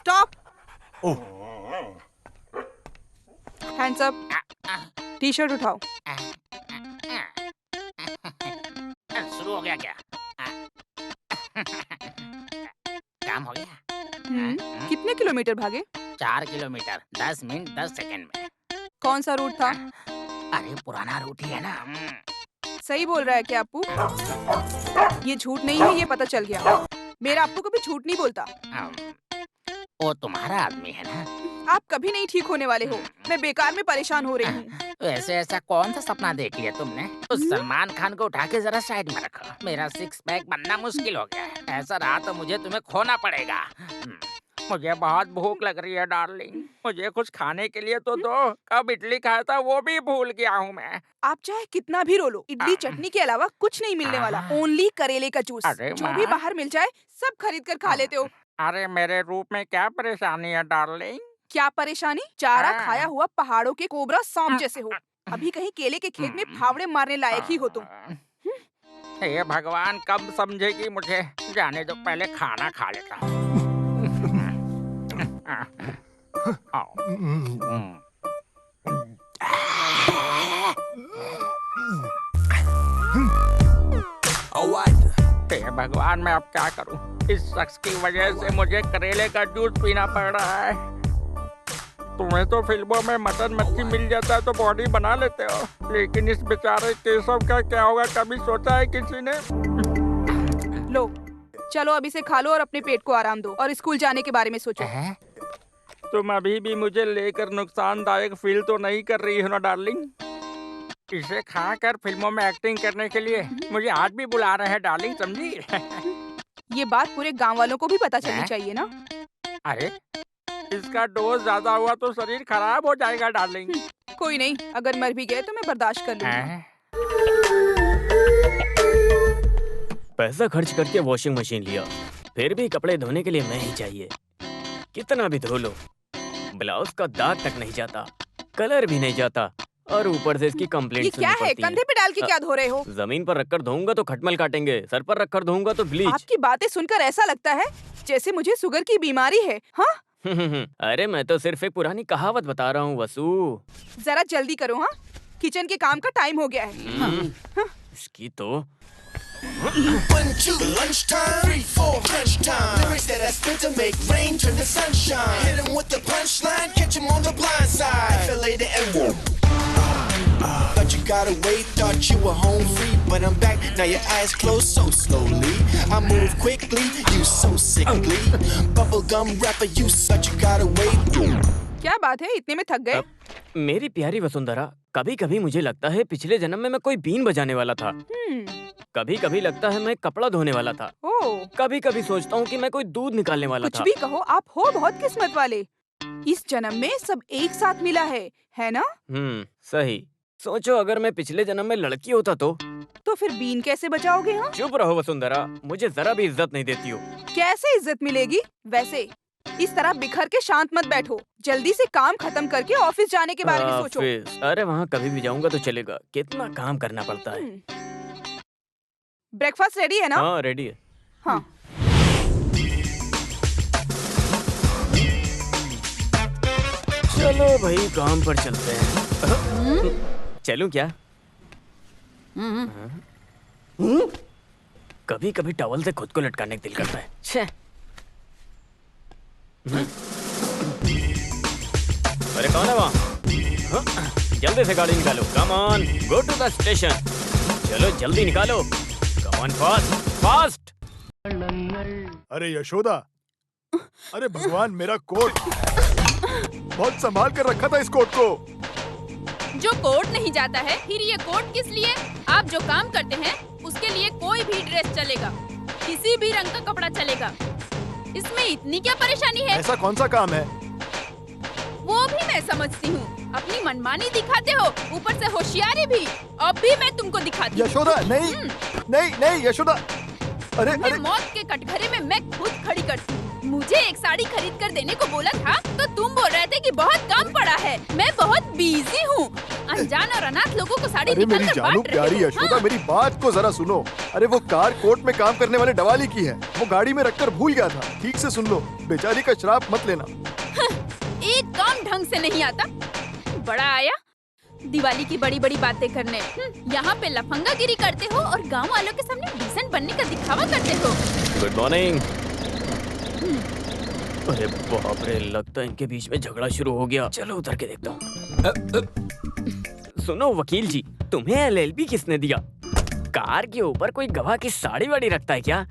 Stop. ओह, hands up. T shirt उठाओ। शुरू हो गया क्या? काम हो गया? कितने किलोमीटर भागे? 4 किलोमीटर 10 मिनट 10 सेकंड में। कौन सा रूट था? अरे पुराना रूट ही है ना। सही बोल रहा है क्या अप्पू? ये झूठ नहीं है, ये पता चल गया। मेरा अप्पू कभी झूठ नहीं बोलता। वो तुम्हारा आदमी है ना। आप कभी नहीं ठीक होने वाले हो। मैं बेकार में परेशान हो रही हूँ। वैसे ऐसा कौन सा सपना देख लिया तुमने? उस सलमान खान को उठा के जरा साइड में रखो। मेरा 6 पैक बनना मुश्किल हो गया है। ऐसा रहा तो मुझे तुम्हें खोना पड़ेगा। मुझे बहुत भूख लग रही है डार्लिंग। मुझे कुछ खाने के लिए तो दो। कब इडली खाया था वो भी भूल गया हूँ मैं। आप चाहे कितना भी रो लो, इडली चटनी के अलावा कुछ नहीं मिलने वाला। ओनली करेले का जूस। अरे जो भी बाहर मिल जाए सब खरीद कर खा लेते हो। अरे मेरे रूप में क्या परेशानी है डार्लिंग? क्या परेशानी? चारा खाया हुआ पहाड़ों के कोबरा सांप जैसे हो। अभी कहीं केले के खेत में फावड़े मारने लायक ही हो तुम। हे भगवान, कब समझेगी मुझे? जाने दो, पहले खाना खा लेता हूँ। हे भगवान, मैं अब क्या करूं? इस शख्स की वजह से मुझे करेले का जूस पीना पड़ रहा है। तुम्हें तो फिल्मों में मटन मच्छी मिल जाता है तो बॉडी बना लेते हो, लेकिन इस बेचारे केशव का क्या होगा? कभी सोचा है किसी ने? लो, चलो अब इसे खा लो और अपने पेट को आराम दो और स्कूल जाने के बारे में सोचो। तुम अभी भी मुझे लेकर नुकसानदायक फील तो नहीं कर रही हो ना डार्लिंग? इसे खाकर फिल्मों में एक्टिंग करने के लिए मुझे आज भी बुला रहे हैं डार्लिंग, समझी? ये बात पूरे गांव वालों को भी पता चलनी चाहिए ना। अरे इसका डोज ज्यादा हुआ तो शरीर खराब हो जाएगा डार्लिंग। कोई नहीं, अगर मर भी गए तो मैं बर्दाश्त कर लूंगी। पैसा खर्च करके वॉशिंग मशीन लिया, फिर भी कपड़े धोने के लिए मैं ही चाहिए। कितना भी धो लो, ब्लाउज का दाग तक नहीं जाता, कलर भी नहीं जाता, और ऊपर से इसकी कंप्लेंट ये क्या है? कंधे पे डाल के क्या धो रहे हो? जमीन पर रखकर धोऊंगा तो खटमल काटेंगे, सर पर रखकर धोऊंगा तो ब्लीच। आपकी बातें सुनकर ऐसा लगता है जैसे मुझे शुगर की बीमारी है। हाँ? अरे मैं तो सिर्फ एक पुरानी कहावत बता रहा हूँ वसु। जरा जल्दी करो। हाँ, किचन के काम का टाइम हो गया है। इसकी तो 1, 2, lunchtime. 3, 4, crunch time. Lyrics that I spit to make rain turn to sunshine. Hit 'em with the punchline, catch 'em on the blind side. Feel later and whoop. Thought you got away, thought you were home free, but I'm back. Now your eyes closed so slowly. I move quickly, you so sickly. Bubblegum rapper, you such you got away. क्या बात है, इतने में थक गए? मेरी प्यारी वसुंधरा, कभी कभी मुझे लगता है पिछले जन्म में मैं कोई बीन बजाने वाला था। कभी कभी लगता है मैं कपड़ा धोने वाला था। कभी कभी सोचता हूँ कि मैं कोई दूध निकालने वाला था। कुछ भी कहो, आप हो बहुत किस्मत वाले। इस जन्म में सब एक साथ मिला है ना? सही। सोचो अगर मैं पिछले जन्म में लड़की होता तो फिर बीन कैसे बचाओगे? हाँ? चुप रहो वसुंधरा, मुझे जरा भी इज्जत नहीं देती हो। कैसे इज्जत मिलेगी? वैसे इस तरह बिखर के शांत मत बैठो, जल्दी से काम खत्म करके ऑफिस जाने के बारे में सोचो। अरे वहाँ कभी भी जाऊंगा तो चलेगा, कितना काम करना पड़ता है। ब्रेकफास्ट रेडी है ना? हाँ रेडी है। हाँ। चलो भाई काम पर चलते हैं। चलूं क्या? कभी कभी टॉवल से खुद को लटकाने का दिल करता है। छे। अरे कौन है वहाँ? जल्दी से गाड़ी निकालो। Come on, go to the station. चलो जल्दी निकालो। Come on, fast fast. अरे यशोदा, अरे भगवान, मेरा कोट बहुत संभाल कर रखा था इस कोट को। जो कोट नहीं जाता है, फिर ये कोट किस लिए? आप जो काम करते हैं उसके लिए कोई भी ड्रेस चलेगा, किसी भी रंग का कपड़ा चलेगा। इसमें इतनी क्या परेशानी है? ऐसा कौन सा काम है? वो भी मैं समझती हूँ। अपनी मनमानी दिखाते हो, ऊपर से होशियारी भी। अब भी मैं तुमको दिखाती हूँ। यशोदा, नहीं नहीं नहीं यशोदा। अरे मौत के कटघरे में मैं खुद खड़ी करती हूँ। मुझे एक साड़ी खरीद कर देने को बोला था तो तुम बोल रहे थे कि बहुत काम पड़ा है। मैं बहुत बिजी हूँ। अनजान और अनाथ लोगों को साड़ी अरे मेरी निकाल कर जानू बांट रहे प्यारी हो। यशोदा, हाँ। मेरी बात को जरा सुनो। अरे वो कार कोर्ट में काम करने वाले डवाली की है, वो गाड़ी में रखकर भूल गया था। ठीक से सुन लो, बेचारी का श्राप मत लेना। एक काम ढंग से नहीं आता। बड़ा आया दिवाली की बड़ी बड़ी बातें करने। यहाँ पे लफंगागिरी करते हो और गांव वालों के सामने डिसेंट बनने का दिखावा करते हो। Good morning. अरे बाप रे, लगता है इनके बीच में झगड़ा शुरू हो गया। चलो उतर के देखता हूँ। सुनो वकील जी, तुम्हें एलएलबी किसने दिया? कार के ऊपर कोई गवाह की साड़ी वाड़ी रखता है क्या?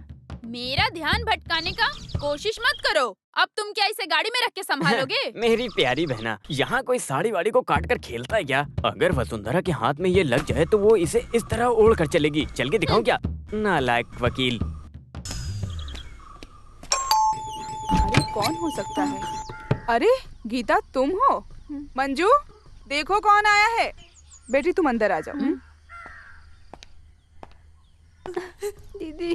मेरा ध्यान भटकाने का कोशिश मत करो। अब तुम क्या इसे गाड़ी में रख के संभालोगे? मेरी प्यारी बहना, यहाँ कोई साड़ी वाड़ी को काट कर खेलता है क्या? अगर वसुंधरा के हाथ में ये लग जाए तो वो इसे इस तरह ओढ़ कर चलेगी। चल के दिखाऊं क्या? नालायक वकील। अरे कौन हो सकता है? अरे गीता, तुम हो? मंजू, देखो कौन आया है। बेटी तुम अंदर आ जाओ। दीदी।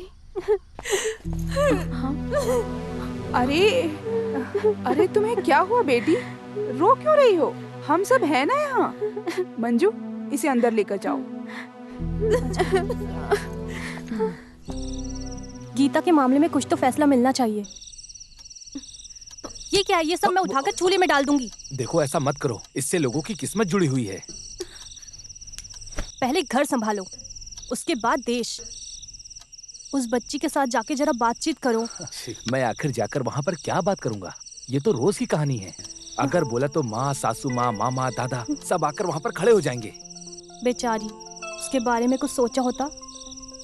अरे तुम्हें क्या हुआ बेटी? रो क्यों रही हो? हम सब है ना यहाँ। मंजू, इसे अंदर लेकर जाओ। गीता के मामले में कुछ तो फैसला मिलना चाहिए। ये क्या है? ये सब मैं उठाकर चूल्हे में डाल दूंगी। देखो ऐसा मत करो, इससे लोगों की किस्मत जुड़ी हुई है। पहले घर संभालो, उसके बाद देश। उस बच्ची के साथ जाके जरा बातचीत करो। मैं आखिर जाकर वहाँ पर क्या बात करूँगा? ये तो रोज की कहानी है। अगर बोला तो माँ, सासू माँ, मामा, दादा सब आकर वहाँ पर खड़े हो जाएंगे। बेचारी, उसके बारे में कुछ सोचा होता।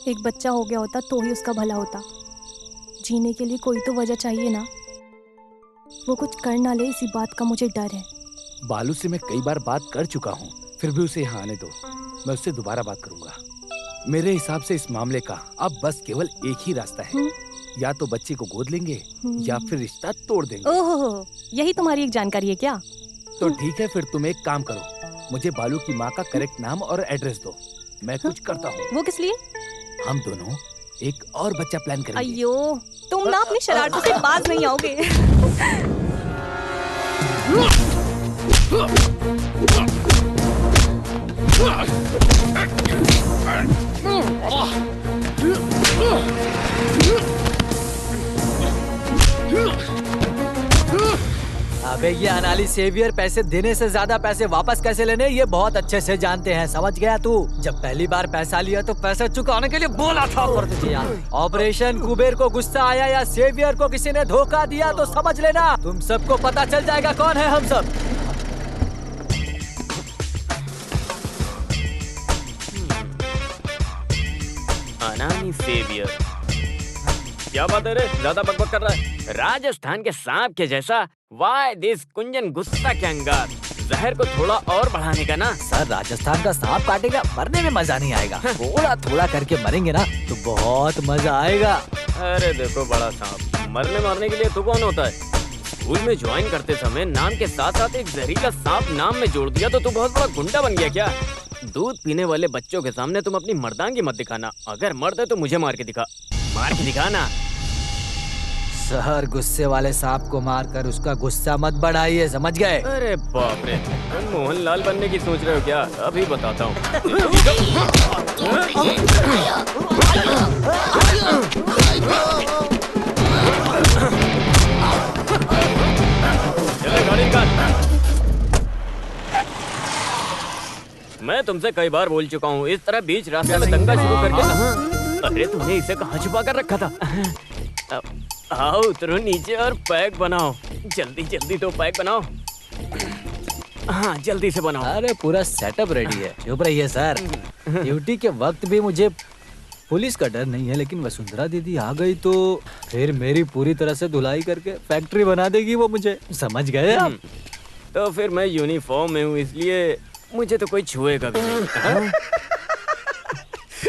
एक बच्चा हो गया होता तो ही उसका भला होता। जीने के लिए कोई तो वजह चाहिए ना। वो कुछ कर ना ले, इसी बात का मुझे डर है। बालू से मैं कई बार बात कर चुका हूँ, फिर भी उसे यहाँ आने दो। मैं उससे दोबारा बात करूंगा। मेरे हिसाब से इस मामले का अब बस केवल एक ही रास्ता है। या तो बच्चे को गोद लेंगे या फिर रिश्ता तोड़ देंगे। ओहो, यही तुम्हारी एक जानकारी है क्या? तो ठीक है, फिर तुम एक काम करो, मुझे बालू की माँ का करेक्ट नाम और एड्रेस दो, मैं कुछ करता हूँ। वो किस लिए? हम दोनों एक और बच्चा प्लान करेंगे। अयो, तुम ना अपनी शरारतों से बाज नहीं आओगे। अबे ये अनाली सेवियर पैसे देने से ज्यादा पैसे वापस कैसे लेने ये बहुत अच्छे से जानते हैं, समझ गया तू? जब पहली बार पैसा लिया तो पैसे चुकाने के लिए बोला था पर तुझे यार। ऑपरेशन कुबेर को गुस्सा आया या सेवियर को किसी ने धोखा दिया तो समझ लेना तुम सबको पता चल जाएगा कौन है हम सब। अनानी सेवियर, क्या बात है रे? ज्यादा बकबक कर रहा है। राजस्थान के सांप के जैसा। वाई दिस कुंजन गुस्सा के अंगार। जहर को थोड़ा और बढ़ाने का ना। सर, राजस्थान का सांप काटेगा, मरने में मजा नहीं आएगा। थोड़ा थोड़ा करके मरेंगे ना तो बहुत मजा आएगा। अरे देखो बड़ा सांप, मरने मारने के लिए तो कौन होता है? स्कूल में ज्वाइन करते समय नाम के साथ साथ एक जहरीला सांप नाम में जोड़ दिया तो तू बहुत बड़ा गुंडा बन गया क्या? दूध पीने वाले बच्चों के सामने तुम अपनी मर्दांगी मत दिखाना। अगर मर्द है तो मुझे मार के दिखा। मार के दिखाना। सर, गुस्से वाले सांप को मारकर उसका गुस्सा मत बढ़ाइए, समझ गए? अरे बाप रे, तुम मोहनलाल बनने की सोच रहे हो क्या? अभी बताता हूँ। चले गाड़ी निकाल। मैं तुमसे कई बार बोल चुका हूँ, इस तरह बीच रास्ते में दंगा शुरू करके। अरे तुमने इसे कहाँ छुपा कर रखा था? आओ उतरो नीचे और पैक बनाओ। जल्दी जल्दी तो पैक बनाओ। हाँ जल्दी से बनाओ। अरे पूरा सेटअप रेडी है, चुप रहिए सर। ड्यूटी के वक्त भी मुझे पुलिस का डर नहीं है, लेकिन वसुंधरा दीदी आ गई तो फिर मेरी पूरी तरह से धुलाई करके फैक्ट्री बना देगी वो मुझे, समझ गए आप? तो फिर मैं यूनिफॉर्म में हूँ इसलिए मुझे तो कोई छुएगा भी नहीं।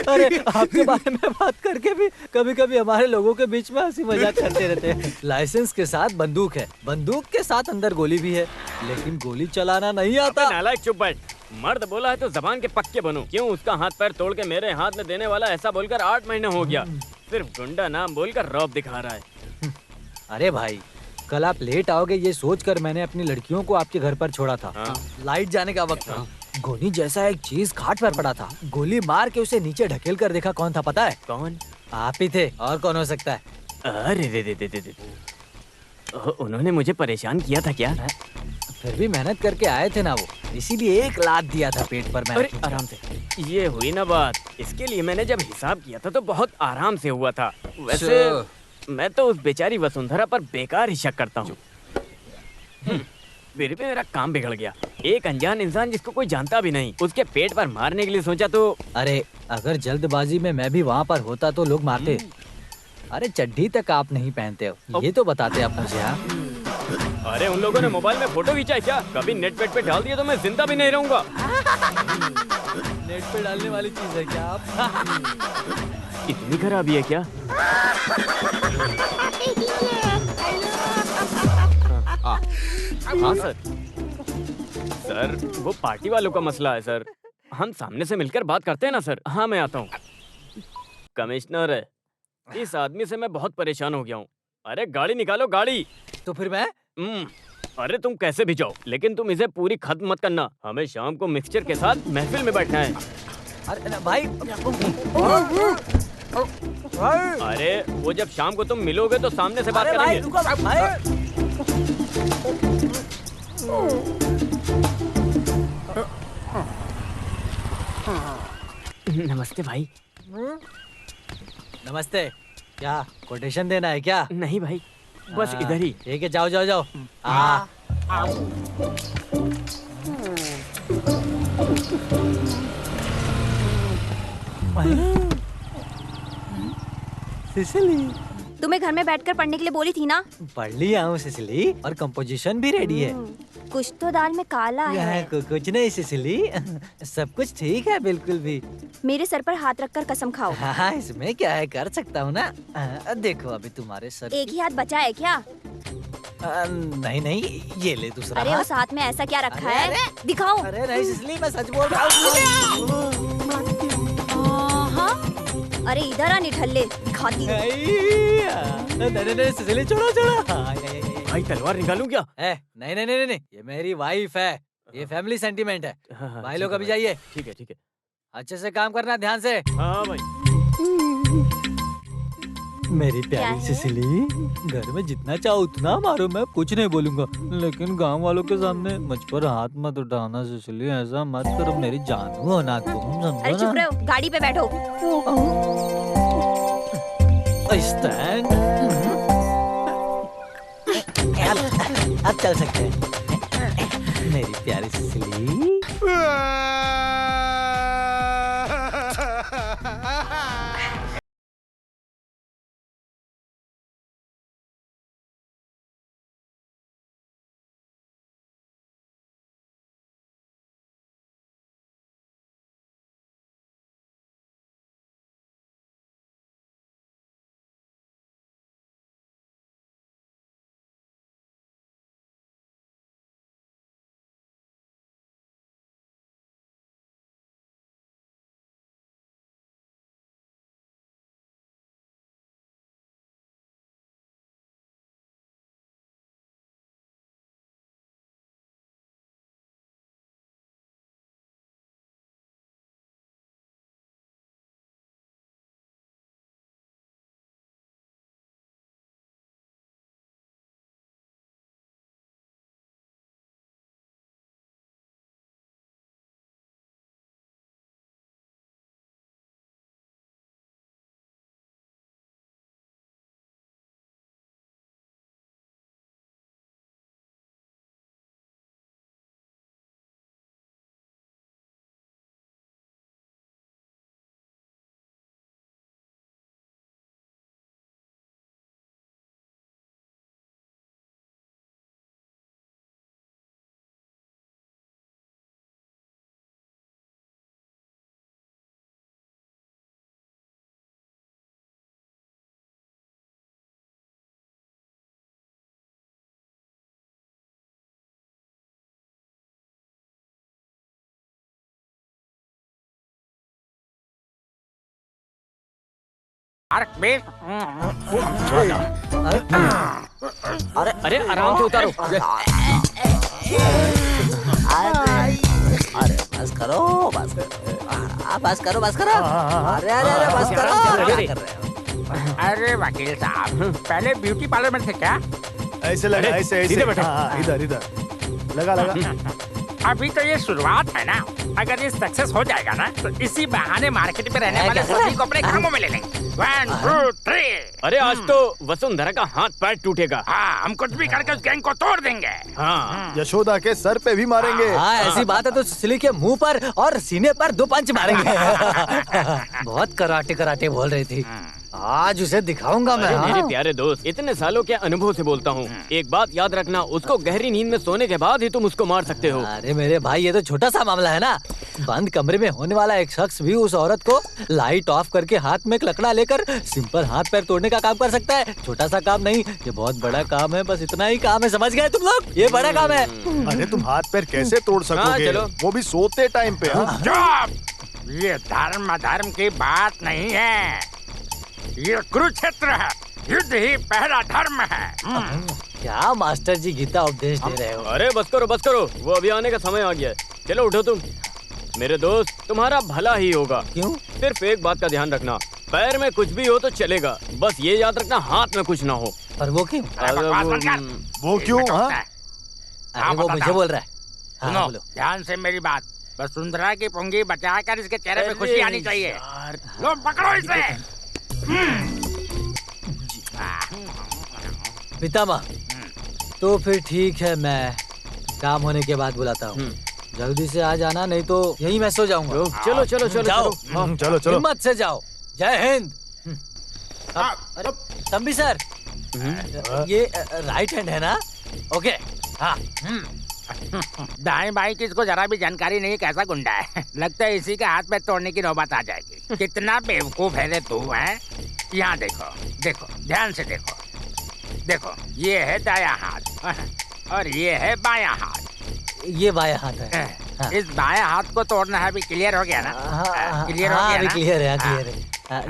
अरे आपके बारे में बात करके भी कभी कभी हमारे लोगों के बीच में हंसी मजाक करते रहते हैं। लाइसेंस के साथ बंदूक है, बंदूक के साथ अंदर गोली भी है, लेकिन गोली चलाना नहीं आता। नालायक चुप बैठ। मर्द बोला है तो जबान के पक्के बनो। क्यों उसका हाथ पैर तोड़ के मेरे हाथ में देने वाला ऐसा बोलकर 8 महीने हो गया। सिर्फ गुंडा नाम बोलकर रौब दिखा रहा है। अरे भाई, कल आप लेट आओगे ये सोचकर मैंने अपनी लड़कियों को आपके घर पर छोड़ा था। हाँ। लाइट जाने का वक्त था। गोली जैसा एक चीज खाट पर पड़ा था। गोली मार के उसे नीचे ढकेल कर देखा कौन था पता है? कौन? आप ही थे, और कौन हो सकता है? अरे दे। उन्होंने मुझे परेशान किया था क्या? फिर भी मेहनत करके आए थे ना वो, इसीलिए एक लात दिया था पेट पर मैंने। अरे आराम से, ये हुई ना बात। इसके लिए मैंने जब हिसाब किया था तो बहुत आराम से हुआ था। वैसे मैं तो उस बेचारी वसुंधरा पर बेकार ही शक करता हूँ। फिर भी मेरा काम बिगड़ गया। एक अनजान इंसान जिसको कोई जानता भी नहीं, उसके पेट पर मारने के लिए सोचा तो। अरे अगर जल्दबाजी में मैं भी वहाँ पर होता तो लोग मारते। अरे चड्डी तक आप नहीं पहनते हो, ये तो बताते आप मुझे। हाँ, अरे उन लोगों ने मोबाइल में फोटो खींचा है क्या? कभी नेट पेट पे डाल दिया तो मैं जिंदा भी नहीं रहूंगा। नेट पे डालने वाली चीज है क्या आप? इतनी खराबी है क्या? हाँ सर। सर वो पार्टी वालों का मसला है सर। हम सामने से मिलकर बात करते हैं ना सर। हाँ मैं आता हूँ। कमिश्नर, इस आदमी से मैं बहुत परेशान हो गया हूँ। अरे गाड़ी निकालो, गाड़ी। तो फिर मैं? अरे तुम कैसे भी जाओ, लेकिन तुम इसे पूरी खत्म मत करना। हमें शाम को मिक्सचर के साथ महफिल में बैठना है। अरे भाई, अरे वो जब शाम को तुम मिलोगे तो सामने से बात अरे भाई, करेंगे। रुको भाई। नमस्ते भाई। नमस्ते। क्या कोटेशन देना है क्या? नहीं भाई, बस इधर ही। ठीक है, जाओ जाओ जाओ। हाँ। सिसिली, तुम्हें घर में बैठकर पढ़ने के लिए बोली थी ना? पढ़ लिया हूँ सिसिली, और कंपोजिशन भी रेडी है। कुछ तो दाल में काला है। कुछ नहीं सिसिली, सब कुछ ठीक है बिल्कुल भी। मेरे सर पर हाथ रखकर कसम खाओ। हाँ, इसमें क्या है, कर सकता हूँ ना। देखो अभी तुम्हारे सर। एक ही हाथ बचा है क्या? नहीं नहीं, ये ले दूसरा। अरे उस हाथ में ऐसा क्या रखा है? दिखाओ। अरे नहीं सिसिली, मैं सच बोल रहा हूँ। अरे इधर आ निठल्ले, दिखाती हूँ। नहीं सिसिली, छोड़ो छोड़ो। भाई तलवार निकालूं क्या? नहीं नहीं नहीं नहीं, ये मेरी वाइफ है, ये फैमिली सेंटीमेंट है। भाई लोग अभी जाइए। ठीक है ठीक है। अच्छे से काम करना, ध्यान से। हाँ भाई। मेरी प्यारी सिसिली, घर में जितना चाहो उतना मारो, मैं कुछ नहीं बोलूंगा, लेकिन गांव वालों के सामने मुझ पर हाथ मत उठाना सिसिली, ऐसा मत करो, मेरी जानू हो ना तुम, समझो ना। अरे चुप रहो, गाड़ी पे बैठो। स्टैंड। अब चल सकते हैं मेरी प्यारी सिसिली। अरे अरे आराम से उतारो। अरे बस करो, बस करो, बस करो। अरे अरे अरे बस करो। क्या कर रहे हो? अरे वकील साहब, पहले ब्यूटी पार्लर में थे क्या? ऐसे लगा, ऐसे ऐसे। सीधे बैठो। हाँ, इधर इधर लगा। अभी तो ये शुरुआत है ना। अगर ये सक्सेस हो जाएगा ना तो इसी बहाने मार्केट में रहने वाले सभी को अपने कामों में ले लेंगे। 1 2 3। अरे आज तो वसुंधरा का हाथ पैर टूटेगा। हाँ, हम कुछ भी करके उस गैंग को तोड़ देंगे। हाँ, यशोदा के सर पे भी मारेंगे। हाँ ऐसी बात है तो सिली के मुंह पर और सीने पर 2 पंच मारेंगे। बहुत कराटे कराटे बोल रही थी, आज उसे दिखाऊंगा मैं। अरे मेरे हाँ। प्यारे दोस्त, इतने सालों के अनुभव से बोलता हूँ, एक बात याद रखना, उसको गहरी नींद में सोने के बाद ही तुम उसको मार सकते हो। अरे मेरे भाई ये तो छोटा सा मामला है ना। बंद कमरे में होने वाला एक शख्स भी उस औरत को लाइट ऑफ करके हाथ में एक लकड़ा लेकर सिंपल हाथ पैर तोड़ने का काम कर सकता है। छोटा सा काम नहीं, ये बहुत बड़ा काम है। बस इतना ही काम है, समझ गए तुम लोग? ये बड़ा काम है। अरे तुम हाथ पैर कैसे तोड़ सकोगे? चलो। वो भी सोते टाइम पे। चुप! ये धर्म अधर्म की बात नहीं है, ये कुरुक्षेत्र है। युद्ध ही पहला धर्म है। क्या मास्टर जी गीता उपदेश दे रहे हो? अरे बस करो, वो अभी आने का समय आ गया है। चलो उठो तुम। मेरे दोस्त, तुम्हारा भला ही होगा। क्यों? सिर्फ एक बात का ध्यान रखना, पैर में कुछ भी हो तो चलेगा, बस ये याद रखना हाथ में कुछ ना हो। पर वो क्यों? बकवास बंद कर। वो क्यों? इसमें हाँ? टोकता है। अरे वो मुझे बोल रहा है। हाँ, सुनो, बोलो। ध्यान से मेरी बात। वसुंधरा की पुंगी बचाकर इसके चेहरे पे खुशी आनी चाहिए। लो पकड़ो इसे। पितामह, तो फिर ठीक है, मैं काम होने के बाद बुलाता हूँ। जल्दी से आ जाना, नहीं तो यहीं मैं सो जाऊंगा। चलो चलो चलो जाओ। चलो चलो। हिम्मत से जाओ। जय हिंद। अरे तंबी सर, ये राइट हैंड है ना? ओके। हाँ। दाएं बाएं की इसको जरा भी जानकारी नहीं, कैसा गुंडा है। लगता है इसी के हाथ में तोड़ने की नौबत आ जाएगी। कितना बेवकूफ है रे तू, है? यहाँ देखो, देखो, ध्यान से देखो। देखो, ये है दायां हाथ और ये है बायां हाथ। ये बायां हाथ है। हाँ। इस बायां हाथ को तोड़ना है। अभी क्लियर हो गया ना? क्लियर हो हाँ, गया अभी ना? क्लियर है, क्लियर है।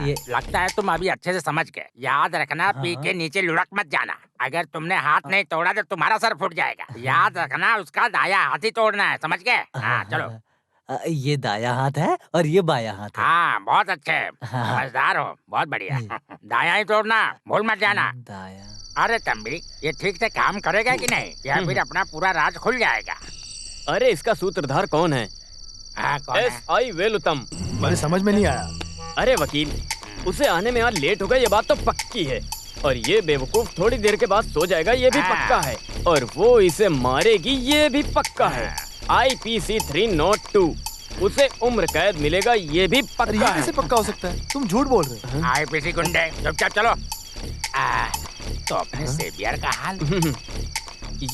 ये लगता है तुम अभी अच्छे से समझ गए। याद रखना, पी के नीचे लुढ़क मत जाना। अगर तुमने हाथ नहीं तोड़ा तो तुम्हारा सर फूट जाएगा। याद रखना, उसका दायां हाथ ही तोड़ना है, समझ गए? हाँ, चलो। ये दायां हाथ है और ये बायां हाथ है। हाँ, बहुत अच्छे, समझदार हो, बहुत बढ़िया। दायां ही तोड़ना, भूल मत जाना। दायां। अरे तंबी, ये ठीक से काम करेगा कि नहीं, या फिर अपना पूरा राज खुल जाएगा? अरे इसका सूत्रधार कौन है? हाँ, कौन है? SI वेलुतम। मुझे समझ में नहीं आया। अरे वकील, उसे आने में आज लेट हो गया, ये बात तो पक्की है। और ये बेवकूफ थोड़ी देर के बाद सो जाएगा, ये भी पक्का है। और वो इसे मारेगी, ये भी पक्का है। IPC 302, उसे उम्र कैद मिलेगा, ये भी पक्का है। कैसे पक्का हो सकता है? तुम झूठ बोल रहे हो। IPC गुंडे, चुपचाप चलो। तो अपने सेवियर का हाल?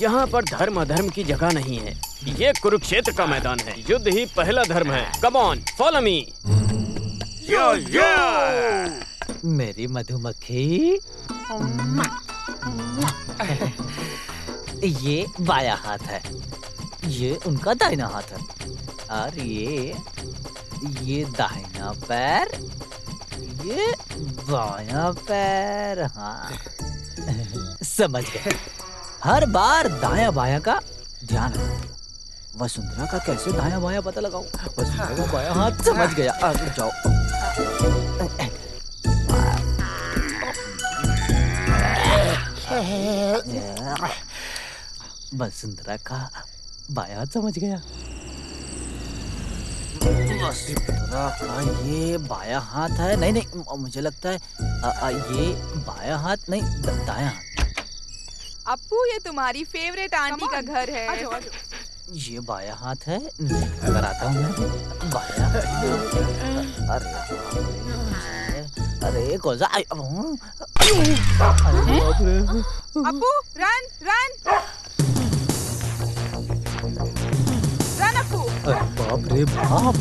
यहाँ पर धर्म अधर्म की जगह नहीं है, ये कुरुक्षेत्र का मैदान है। युद्ध ही पहला धर्म है। Come on, follow me. Yo yo. मेरी मधुमक्खी। ये बायां हाथ है, ये उनका दाहिना हाथ है, और ये दाहिना पैर, ये बायां पैर। हाँ समझ गए। हर बार दायां बायां का ध्यान रखो। वसुंधरा का कैसे दायां बायां पता लगाऊं? वसुंधरा का बायां हाथ समझ गया। आगे जाओ। वसुंधरा का बायां हाथ समझ गया। वसुंधरा का ये बायां हाथ है। नहीं नहीं, मुझे लगता है ये बायां हाथ नहीं, दायां हाथ। अप्पू, ये तुम्हारी फेवरेट आंटी का घर है। आजो, आजो। ये बायां हाथ है। अगर आता हूँ मैं बायां। अरे कौन सा? Appu, run run run Appu. बाप रे बाप,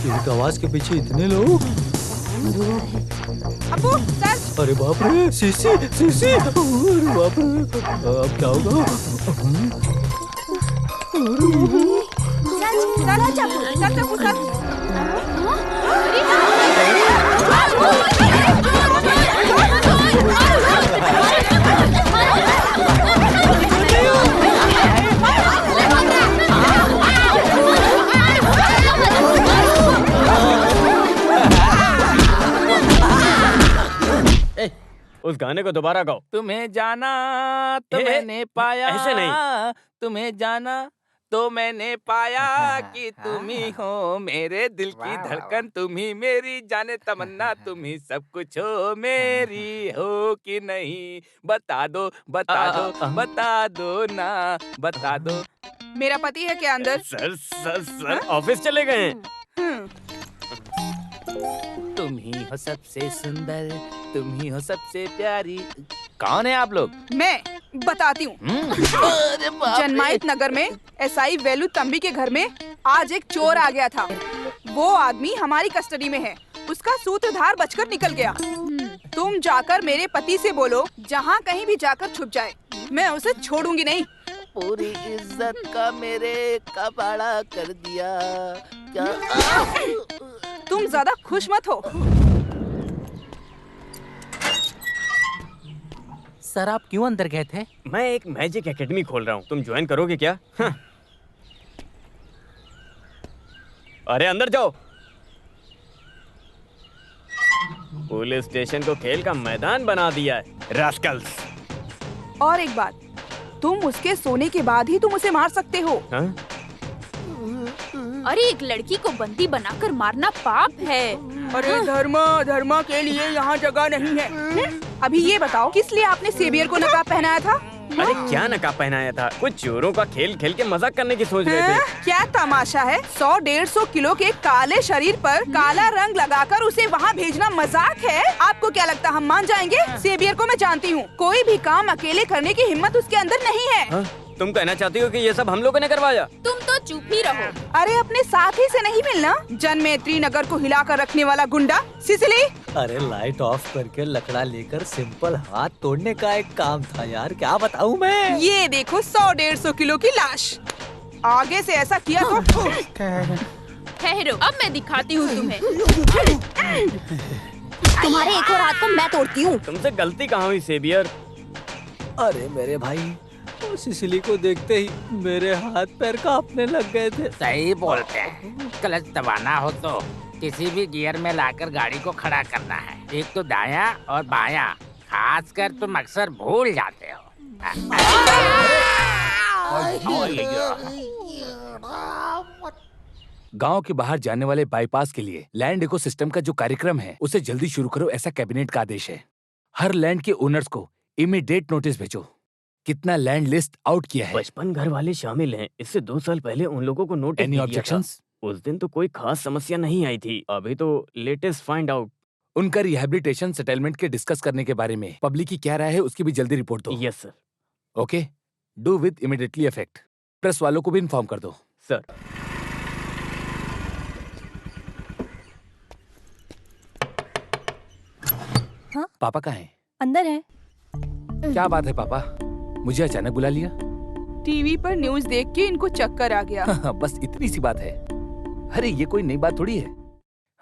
एक आवाज के पीछे इतने लोग। अप्पू, सर्च। अरे बाप रे, सीसी सीसी। अरे बाप रे, अब क्या होगा? Search Appu, search Appu, search. उस गाने को दोबारा गाओ। तुम्हें जाना तो ए, मैंने पाया, ऐसे नहीं। तुम्हें जाना तो मैंने पाया कि तुम ही हो मेरे दिल की धड़कन, तुम ही मेरी जाने तमन्ना, तुम ही सब कुछ हो, मेरी हो कि नहीं बता दो बता दो बता दो ना, बता दो। मेरा पति है क्या अंदर? सर ऑफिस चले गए हैं। तुम ही हो सबसे सुंदर, तुम ही हो सबसे प्यारी। कौन है आप लोग? मैं बताती हूँ। जनमाइत नगर में एसआई वेलू तंबी के घर में आज एक चोर आ गया था। वो आदमी हमारी कस्टडी में है। उसका सूत्रधार बचकर निकल गया। तुम जाकर मेरे पति से बोलो जहाँ कहीं भी जाकर छुप जाए, मैं उसे छोड़ूंगी नहीं। पूरी इज्जत का मेरे कबाड़ा कर दिया क्या? तुम ज्यादा खुश मत हो। सर आप क्यों अंदर गए थे? मैं एक मैजिक एकेडमी खोल रहा हूँ, तुम ज्वाइन करोगे क्या? हाँ। अरे अंदर जाओ। पुलिस स्टेशन को खेल का मैदान बना दिया है रास्कल्स। और एक बात, तुम उसके सोने के बाद ही तुम उसे मार सकते हो। हाँ? अरे एक लड़की को बंदी बनाकर मारना पाप है। अरे धर्म के लिए यहाँ जगह नहीं है। अभी ये बताओ किस लिए आपने सेवियर को नकाब पहनाया था? अरे क्या नकाब पहनाया था? कुछ चोरों का खेल खेल के मजाक करने की सोच रहे थे। क्या तमाशा है? 100-150 किलो के काले शरीर पर काला रंग लगाकर उसे वहाँ भेजना मजाक है? आपको क्या लगता हम मान जाएंगे? सेवियर को मैं जानती हूँ, कोई भी काम अकेले करने की हिम्मत उसके अंदर नहीं है। हाँ? तुम कहना चाहती हो कि ये सब हम लोगों ने करवाया? तुम तो चुप ही रहो। अरे अपने साथी से नहीं मिलना, जनमेत्री नगर को हिलाकर रखने वाला गुंडा सिसिली। अरे लाइट ऑफ करके लकड़ा लेकर सिंपल हाथ तोड़ने का एक काम था यार, क्या बताऊं मैं। ये देखो 100-150 किलो की लाश। आगे से ऐसा किया तो ठहरो, अब मैं दिखाती हूँ तुम्हें। तुम्हारे एक और हाथ को मैं तोड़ती हूँ। तुमसे गलती कहाँ हुई सेवियर? अरे मेरे भाई, सिसिली को देखते ही मेरे हाथ पैर कांपने लग गए थे। सही बोलते हैं, क्लच दबाना हो तो किसी भी गियर में लाकर गाड़ी को खड़ा करना है। एक तो दायां और बायां, खासकर तुम अक्सर भूल जाते हो। गांव के बाहर जाने वाले बाईपास के लिए लैंड इकोसिस्टम का जो कार्यक्रम है उसे जल्दी शुरू करो, ऐसा कैबिनेट का आदेश है। हर लैंड के ओनर्स को इमीडिएट नोटिस भेजो। कितना लैंड लिस्ट आउट किया है? 55 घर वाले शामिल हैं। इससे 2 साल पहले उन लोगों को नोटिस एनी दिया था। ऑब्जेक्शंस? उस दिन तो कोई खास समस्या नहीं आई थी। अभी तो लेटेस्ट फाइंड आउट। उनका रिहैबिलिटेशन सेटलमेंट के डिस्कस करने के बारे में पब्लिक की क्या राय है उसकी भी जल्दी रिपोर्ट दो। Yes sir. Okay, do with immediately effect. Press वालों को भी इन्फॉर्म कर दो। सर। हाँ? पापा कहाँ हैं? अंदर है। क्या बात है पापा, मुझे अचानक बुला लिया? टीवी पर न्यूज़ देख के इनको चक्कर आ गया। बस इतनी सी बात है। अरे ये कोई नई बात थोड़ी है।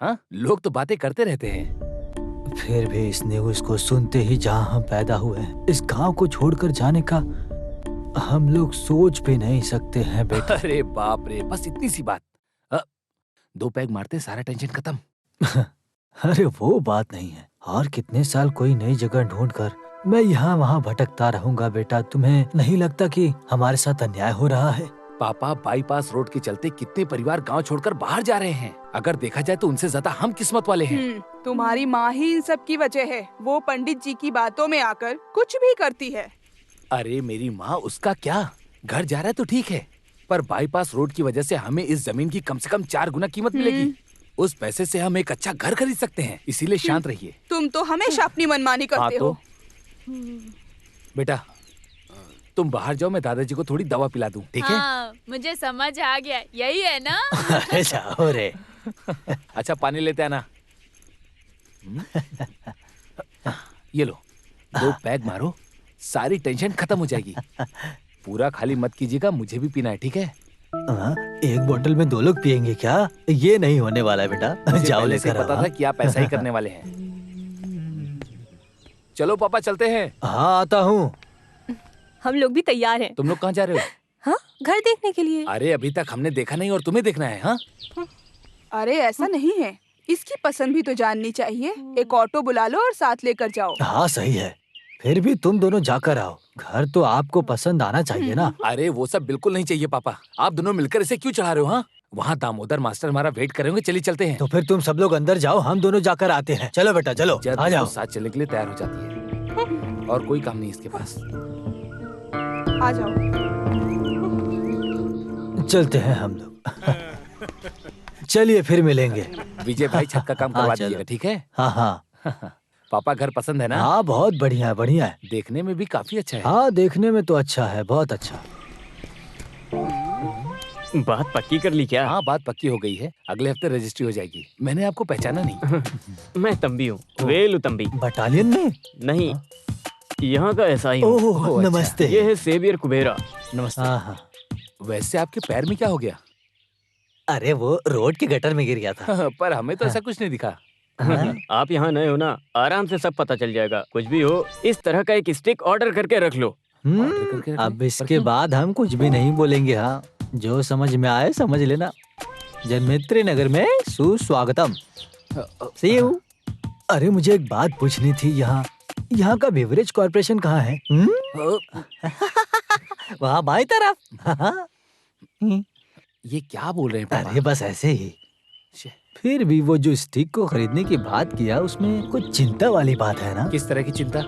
हाँ, लोग तो बातें करते रहते हैं। फिर भी इस न्यूज़ को सुनते ही जहाँ हम पैदा हुए, इस गांव को छोड़कर जाने का हम लोग सोच भी नहीं सकते हैं बेटा। अरे बाप रे, बस इतनी सी बात। 2 पैग मारते सारा टेंशन खत्म। अरे वो बात नहीं है। और कितने साल कोई नई जगह ढूंढकर मैं यहाँ वहाँ भटकता रहूंगा बेटा। तुम्हें नहीं लगता कि हमारे साथ अन्याय हो रहा है? पापा, बाईपास रोड के चलते कितने परिवार गांव छोड़कर बाहर जा रहे हैं। अगर देखा जाए तो उनसे ज्यादा हम किस्मत वाले हैं। तुम्हारी माँ ही इन सब की वजह है। वो पंडित जी की बातों में आकर कुछ भी करती है। अरे मेरी माँ, उसका क्या, घर जा रहा है तो ठीक है, पर बाईपास रोड की वजह से हमें इस जमीन की कम से कम 4 गुना कीमत मिलेगी। उस पैसे से हम एक अच्छा घर खरीद सकते हैं, इसीलिए शांत रहिए। तुम तो हमेशा अपनी मनमानी करते हो। बेटा तुम बाहर जाओ, मैं दादाजी को थोड़ी दवा पिला दूं, ठीक है? हाँ, मुझे समझ आ गया, यही है ना? अरे जाओ रे। अच्छा पानी लेते आना। ये लो, 2 पैग मारो, सारी टेंशन खत्म हो जाएगी। पूरा खाली मत कीजिएगा, मुझे भी पीना है, ठीक है? एक बोतल में 2 लोग पियेंगे क्या? ये नहीं होने वाला है बेटा। जाओ पहले से लेकर पता था कि आप ऐसा ही करने वाले हैं। चलो पापा चलते हैं। हाँ आता हूँ। हम लोग भी तैयार हैं। तुम लोग कहाँ जा रहे हो? हाँ, घर देखने के लिए। अरे अभी तक हमने देखा नहीं और तुम्हें देखना है? हाँ, अरे ऐसा नहीं है, इसकी पसंद भी तो जाननी चाहिए। एक ऑटो बुला लो और साथ लेकर जाओ। हाँ सही है, फिर भी तुम दोनों जाकर आओ। घर तो आपको पसंद आना चाहिए ना। अरे वो सब बिल्कुल नहीं चाहिए पापा, आप दोनों मिलकर इसे क्यों चढ़ा रहे हो? हाँ, वहाँ दामोदर मास्टर हमारा वेट करेंगे। चलिए चलते हैं। तो फिर तुम सब लोग अंदर जाओ, हम दोनों जाकर आते हैं। चलो बेटा चलो, जब आ जाओ। वो साथ चलने के लिए तैयार हो जाती है और कोई काम नहीं इसके पास। आ जाओ। चलते हैं हम लोग। चलिए फिर मिलेंगे। विजय भाई छत का काम करवा दीजिएगा, ठीक है? हाँ हाँ। पापा घर पसंद है ना? हाँ बहुत बढ़िया बढ़िया है। देखने में भी काफी अच्छा है। हाँ देखने में तो अच्छा है, बहुत अच्छा। बात पक्की कर ली क्या? हाँ बात पक्की हो गई है, अगले हफ्ते रजिस्ट्री हो जाएगी। मैंने आपको पहचाना नहीं। मैं तंबी हूँ, वेलु तंबी। बटालियन में? नहीं, यहाँ का ऐसा ही हूँ। ओह नमस्ते। ये है सेवियर कुबेरा। नमस्ते। हाँ। वैसे आपके पैर में क्या हो गया? अरे वो रोड के गटर में गिर गया था। पर हमें तो ऐसा कुछ नहीं दिखा। आप यहाँ नए हो ना, आराम से सब पता चल जाएगा। कुछ भी हो, इस तरह का एक स्टिक ऑर्डर करके रख लो। अब इसके बाद हम कुछ भी नहीं बोलेंगे। हाँ, जो समझ में आए समझ लेना। जनमित्री नगर में सुस्वागतम। See you। अरे मुझे एक बात पूछनी थी, यहाँ का बेवरेज कॉर्पोरेशन कहाँ है? वहाँ बाई तरफ। ये क्या बोल रहे हैं पापा? अरे बस ऐसे ही। फिर भी वो जो स्टिक को खरीदने की बात किया, उसमें कुछ चिंता वाली बात है ना? किस तरह की चिंता?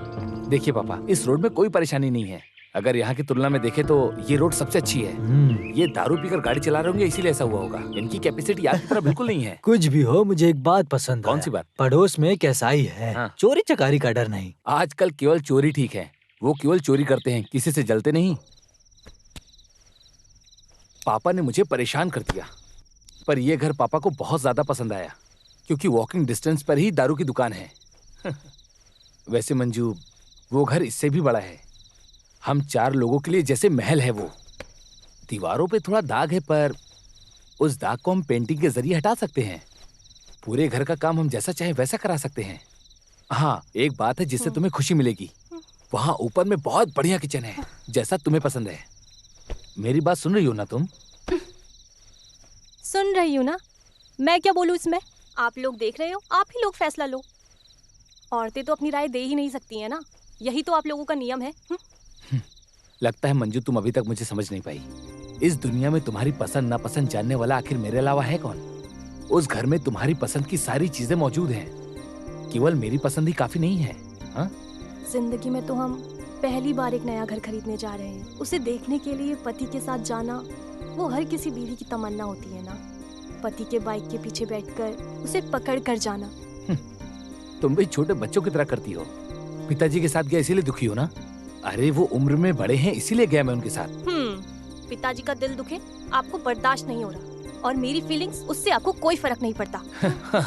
देखिए पापा, इस रोड में कोई परेशानी नहीं है। अगर यहाँ की तुलना में देखें तो ये रोड सबसे अच्छी है। ये दारू पीकर गाड़ी चला रहे होंगे, इसीलिए ऐसा हुआ होगा। इनकी कैपेसिटी आपकी तरह बिल्कुल नहीं है। कुछ भी हो, मुझे एक बात पसंद कौन सी बात? पड़ोस में एक ऐसाई है। हाँ। चोरी चकारी का डर नहीं। आजकल केवल चोरी ठीक है, वो केवल चोरी करते हैं, किसी से जलते नहीं। पापा ने मुझे परेशान कर दिया, पर यह घर पापा को बहुत ज्यादा पसंद आया, क्योंकि वॉकिंग डिस्टेंस पर ही दारू की दुकान है। वैसे मंजू, वो घर इससे भी बड़ा है। हम 4 लोगों के लिए जैसे महल है वो। दीवारों पे थोड़ा दाग है, पर उस दाग को हम पेंटिंग के जरिए हटा सकते हैं। पूरे घर का काम हम जैसा चाहे वैसा करा सकते हैं। हाँ, एक बात है जिससे तुम्हें खुशी मिलेगी। वहाँ ऊपर में बहुत बढ़िया किचन है, जैसा तुम्हें पसंद है। मेरी बात सुन रही हो ना तुम? सुन रही हूँ ना। मैं क्या बोलूँ इसमें? आप लोग देख रहे हो, आप ही लोग फैसला लो। औरतें तो अपनी राय दे ही नहीं सकती हैं ना, यही तो आप लोगों का नियम है। लगता है मंजू तुम अभी तक मुझे समझ नहीं पाई। इस दुनिया में तुम्हारी पसंद नापसंद जानने वाला आखिर मेरे अलावा है कौन? उस घर में तुम्हारी पसंद की सारी चीजें मौजूद हैं, केवल मेरी पसंद ही काफी नहीं है। हाँ? जिंदगी में तो हम पहली बार एक नया घर खरीदने जा रहे हैं। उसे देखने के लिए पति के साथ जाना, वो हर किसी बीवी की तमन्ना होती है ना। पति के बाइक के पीछे बैठकर उसे पकड़ कर जाना। तुम भी छोटे बच्चों की तरह करती हो। पिताजी के साथ गया इसीलिए दुखी हो ना? अरे वो उम्र में बड़े हैं, इसीलिए गया मैं उनके साथ। पिताजी का दिल दुखे आपको बर्दाश्त नहीं हो रहा, और मेरी फीलिंग्स, उससे आपको कोई फर्क नहीं पड़ता।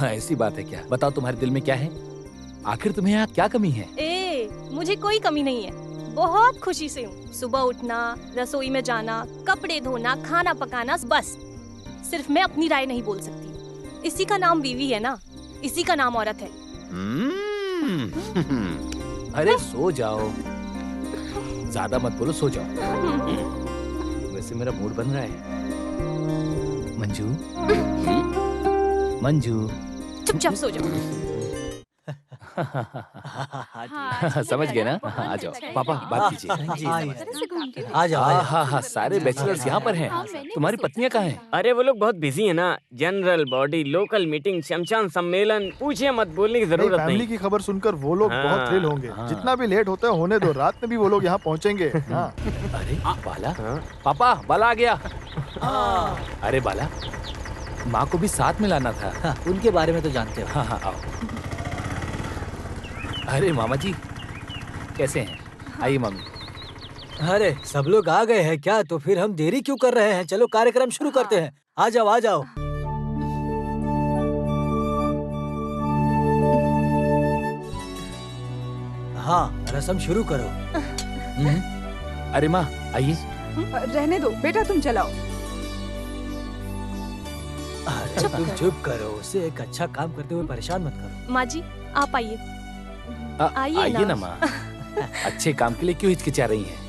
ऐसी बात है क्या? बताओ तुम्हारे दिल में क्या है? आखिर तुम्हें यहाँ क्या कमी है? मुझे कोई कमी नहीं है, बहुत खुशी से हूँ। सुबह उठना, रसोई में जाना, कपड़े धोना, खाना पकाना, बस। सिर्फ मैं अपनी राय नहीं बोल सकती। इसी का नाम बीवी है ना, इसी का नाम औरत है। अरे सो जाओ, ज्यादा मत बोलो, सो जाओ। वैसे मेरा मूड बन रहा है। मंजू, मंजू, चुपचाप सो जाओ। समझ गए ना? आ जाओ पापा, बात कीजिए। आ जाओ। हाँ हाँ, सारे बैचलर्स यहाँ पर हैं। तुम्हारी पत्नियाँ कहाँ हैं? अरे वो लोग बहुत बिजी है ना। जनरल बॉडी, लोकल मीटिंग, शमशान सम्मेलन, पूछिए मत, बोलने की जरूरत नहीं। फैमिली की खबर सुनकर वो लोग बहुत थ्रिल होंगे। जितना भी लेट होता है होने दो, रात में भी वो लोग यहाँ पहुँचेंगे। अरे बाला, पापा बाला आ गया। अरे बाला, माँ को भी साथ में लाना था। उनके बारे में तो जानते हो। हाँ हाँ, आओ। अरे मामा जी, कैसे हैं? आइए मामी। अरे सब लोग आ गए हैं क्या? तो फिर हम देरी क्यों कर रहे हैं? चलो कार्यक्रम शुरू करते हैं। आ जाओ आ जाओ। हाँ, रस्म शुरू करो। अरे माँ आइए। रहने दो बेटा, तुम चलाओ। अरे तुम चुप करो, उसे एक अच्छा काम करते हुए परेशान मत करो। माँ जी आप आइए। आइए ना माँ। अच्छे काम के लिए क्यों हिचकिचा रही हैं?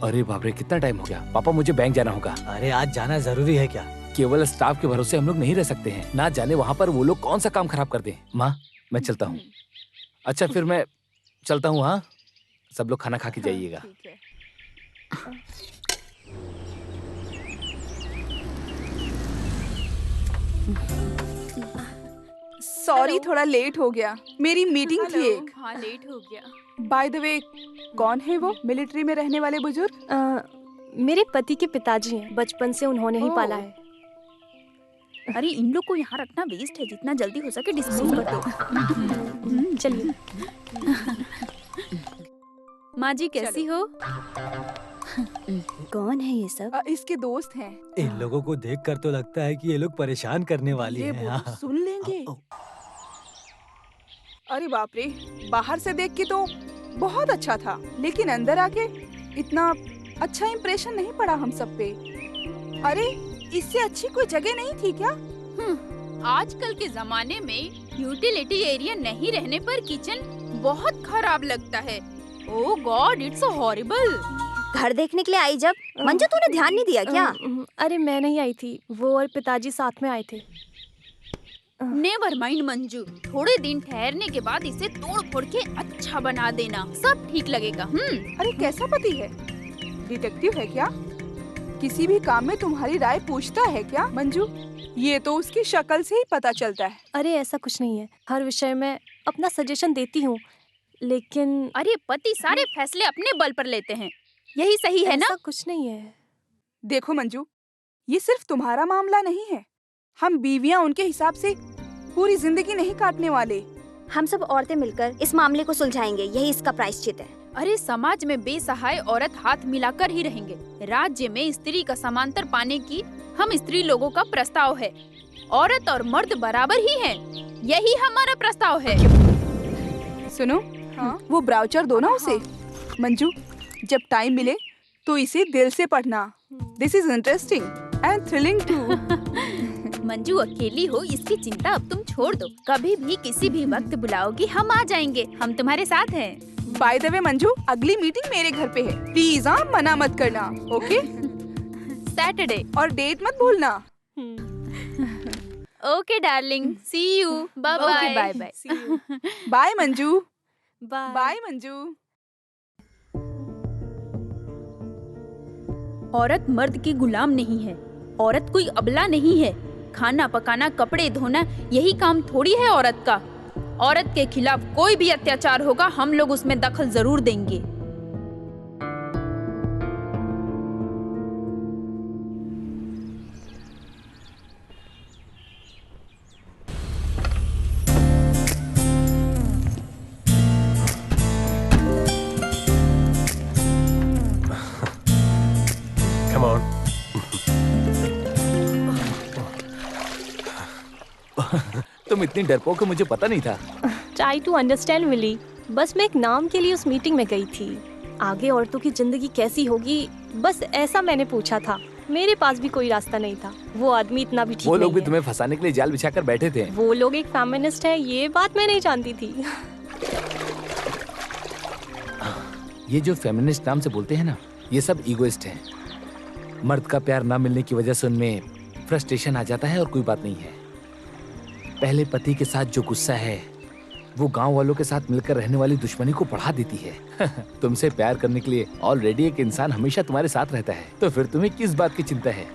अरे बाप रे, कितना टाइम हो गया। पापा मुझे बैंक जाना होगा। अरे आज जाना जरूरी है क्या? केवल स्टाफ के भरोसे हम लोग नहीं रह सकते हैं। ना जाने वहाँ पर वो लोग कौन सा काम खराब कर दें। माँ मैं चलता हूँ। अच्छा फिर मैं चलता हूँ। हाँ सब लोग खाना खा के जाइएगा। ठीक है। सॉरी थोड़ा लेट हो गया, मेरी मीटिंग थी एक। हाँ लेट हो गया। बाय द वे, कौन है वो मिलिट्री में रहने वाले बुजुर्ग? मेरे पति के पिताजी हैं, बचपन से उन्होंने ही पाला है। अरे इन लोग को यहाँ रखना वेस्ट है, जितना जल्दी हो सके डिस्पोज कर दो। चलिए। माँ जी कैसी हो? कौन है ये सब? इसके दोस्त हैं। इन लोगों को देखकर तो लगता है कि ये लोग परेशान करने वाली ये हैं। वो सुन लेंगे। अरे बाप रे, बाहर से देख के तो बहुत अच्छा था, लेकिन अंदर आके इतना अच्छा इंप्रेशन नहीं पड़ा हम सब पे। अरे इससे अच्छी कोई जगह नहीं थी क्या? आजकल के जमाने में यूटिलिटी एरिया नहीं रहने पर किचन बहुत खराब लगता है। ओह गॉड, इट्स सो हॉरिबल। घर देखने के लिए आई जब मंजू तूने ध्यान नहीं दिया क्या? अरे मैं नहीं आई थी, वो और पिताजी साथ में आए थे। नेवर माइंड मंजू, थोड़े दिन ठहरने के बाद इसे तोड़ फोड़ के अच्छा बना देना, सब ठीक लगेगा। अरे कैसा पति है? डिटेक्टिव है क्या? किसी भी काम में तुम्हारी राय पूछता है क्या मंजू? ये तो उसकी शक्ल से ही पता चलता है। अरे ऐसा कुछ नहीं है, हर विषय में अपना सजेशन देती हूँ, लेकिन अरे पति सारे फैसले अपने बल पर लेते हैं, यही सही है ना? ऐसा कुछ नहीं है। देखो मंजू, ये सिर्फ तुम्हारा मामला नहीं है। हम बीवियां उनके हिसाब से पूरी जिंदगी नहीं काटने वाले। हम सब औरतें मिलकर इस मामले को सुलझाएंगे, यही इसका प्रायश्चित है। अरे समाज में बेसहाय औरत हाथ मिलाकर ही रहेंगे। राज्य में स्त्री का समांतर पाने की हम स्त्री लोगों का प्रस्ताव है। औरत और मर्द बराबर ही हैं, यही हमारा प्रस्ताव है। सुनो, वो ब्राउचर दो ना उसे। मंजू जब टाइम मिले तो इसे दिल से पढ़ना। This is interesting and thrilling too. Manju अकेली हो इसकी चिंता अब तुम छोड़ दो, कभी भी किसी भी वक्त बुलाओगी हम आ जाएंगे, हम तुम्हारे साथ हैं। बाय द वे मंजू, अगली मीटिंग मेरे घर पे है, प्लीज हाँ मना मत करना। ओके सैटरडे, और डेट मत भूलना। Okay darling, see you, bye bye. Bye bye. Bye Manju. Bye bye Manju. औरत मर्द की गुलाम नहीं है, औरत कोई अबला नहीं है। खाना पकाना, कपड़े धोना, यही काम थोड़ी है औरत का। औरत के खिलाफ कोई भी अत्याचार होगा, हम लोग उसमें दखल जरूर देंगे। Come on. तुम इतनी डरपोक हो, मुझे पता नहीं था। ट्राई टू अंडरस्टैंड विली, बस मैं एक नाम के लिए उस मीटिंग में गई थी। आगे औरतों की जिंदगी कैसी होगी, बस ऐसा मैंने पूछा था। मेरे पास भी कोई रास्ता नहीं था। वो आदमी इतना भी ठीक वो लोग नहीं भी है। तुम्हें फंसाने के लिए जाल बिछाकर बैठे थे। वो लोग एक फेमिनिस्ट है, ये बात मैं नहीं जानती थी। ये जो फेमिनिस्ट नाम से बोलते हैं ना, ये सब ईगोइस्ट हैं। मर्द का प्यार ना मिलने की वजह से उनमें फ्रस्ट्रेशन आ जाता है और कोई बात नहीं है। पहले पति के साथ जो गुस्सा है वो गांव वालों के साथ मिलकर रहने वाली दुश्मनी को बढ़ा देती है। तुमसे प्यार करने के लिए ऑलरेडी एक इंसान हमेशा तुम्हारे साथ रहता है, तो फिर तुम्हें किस बात की चिंता है?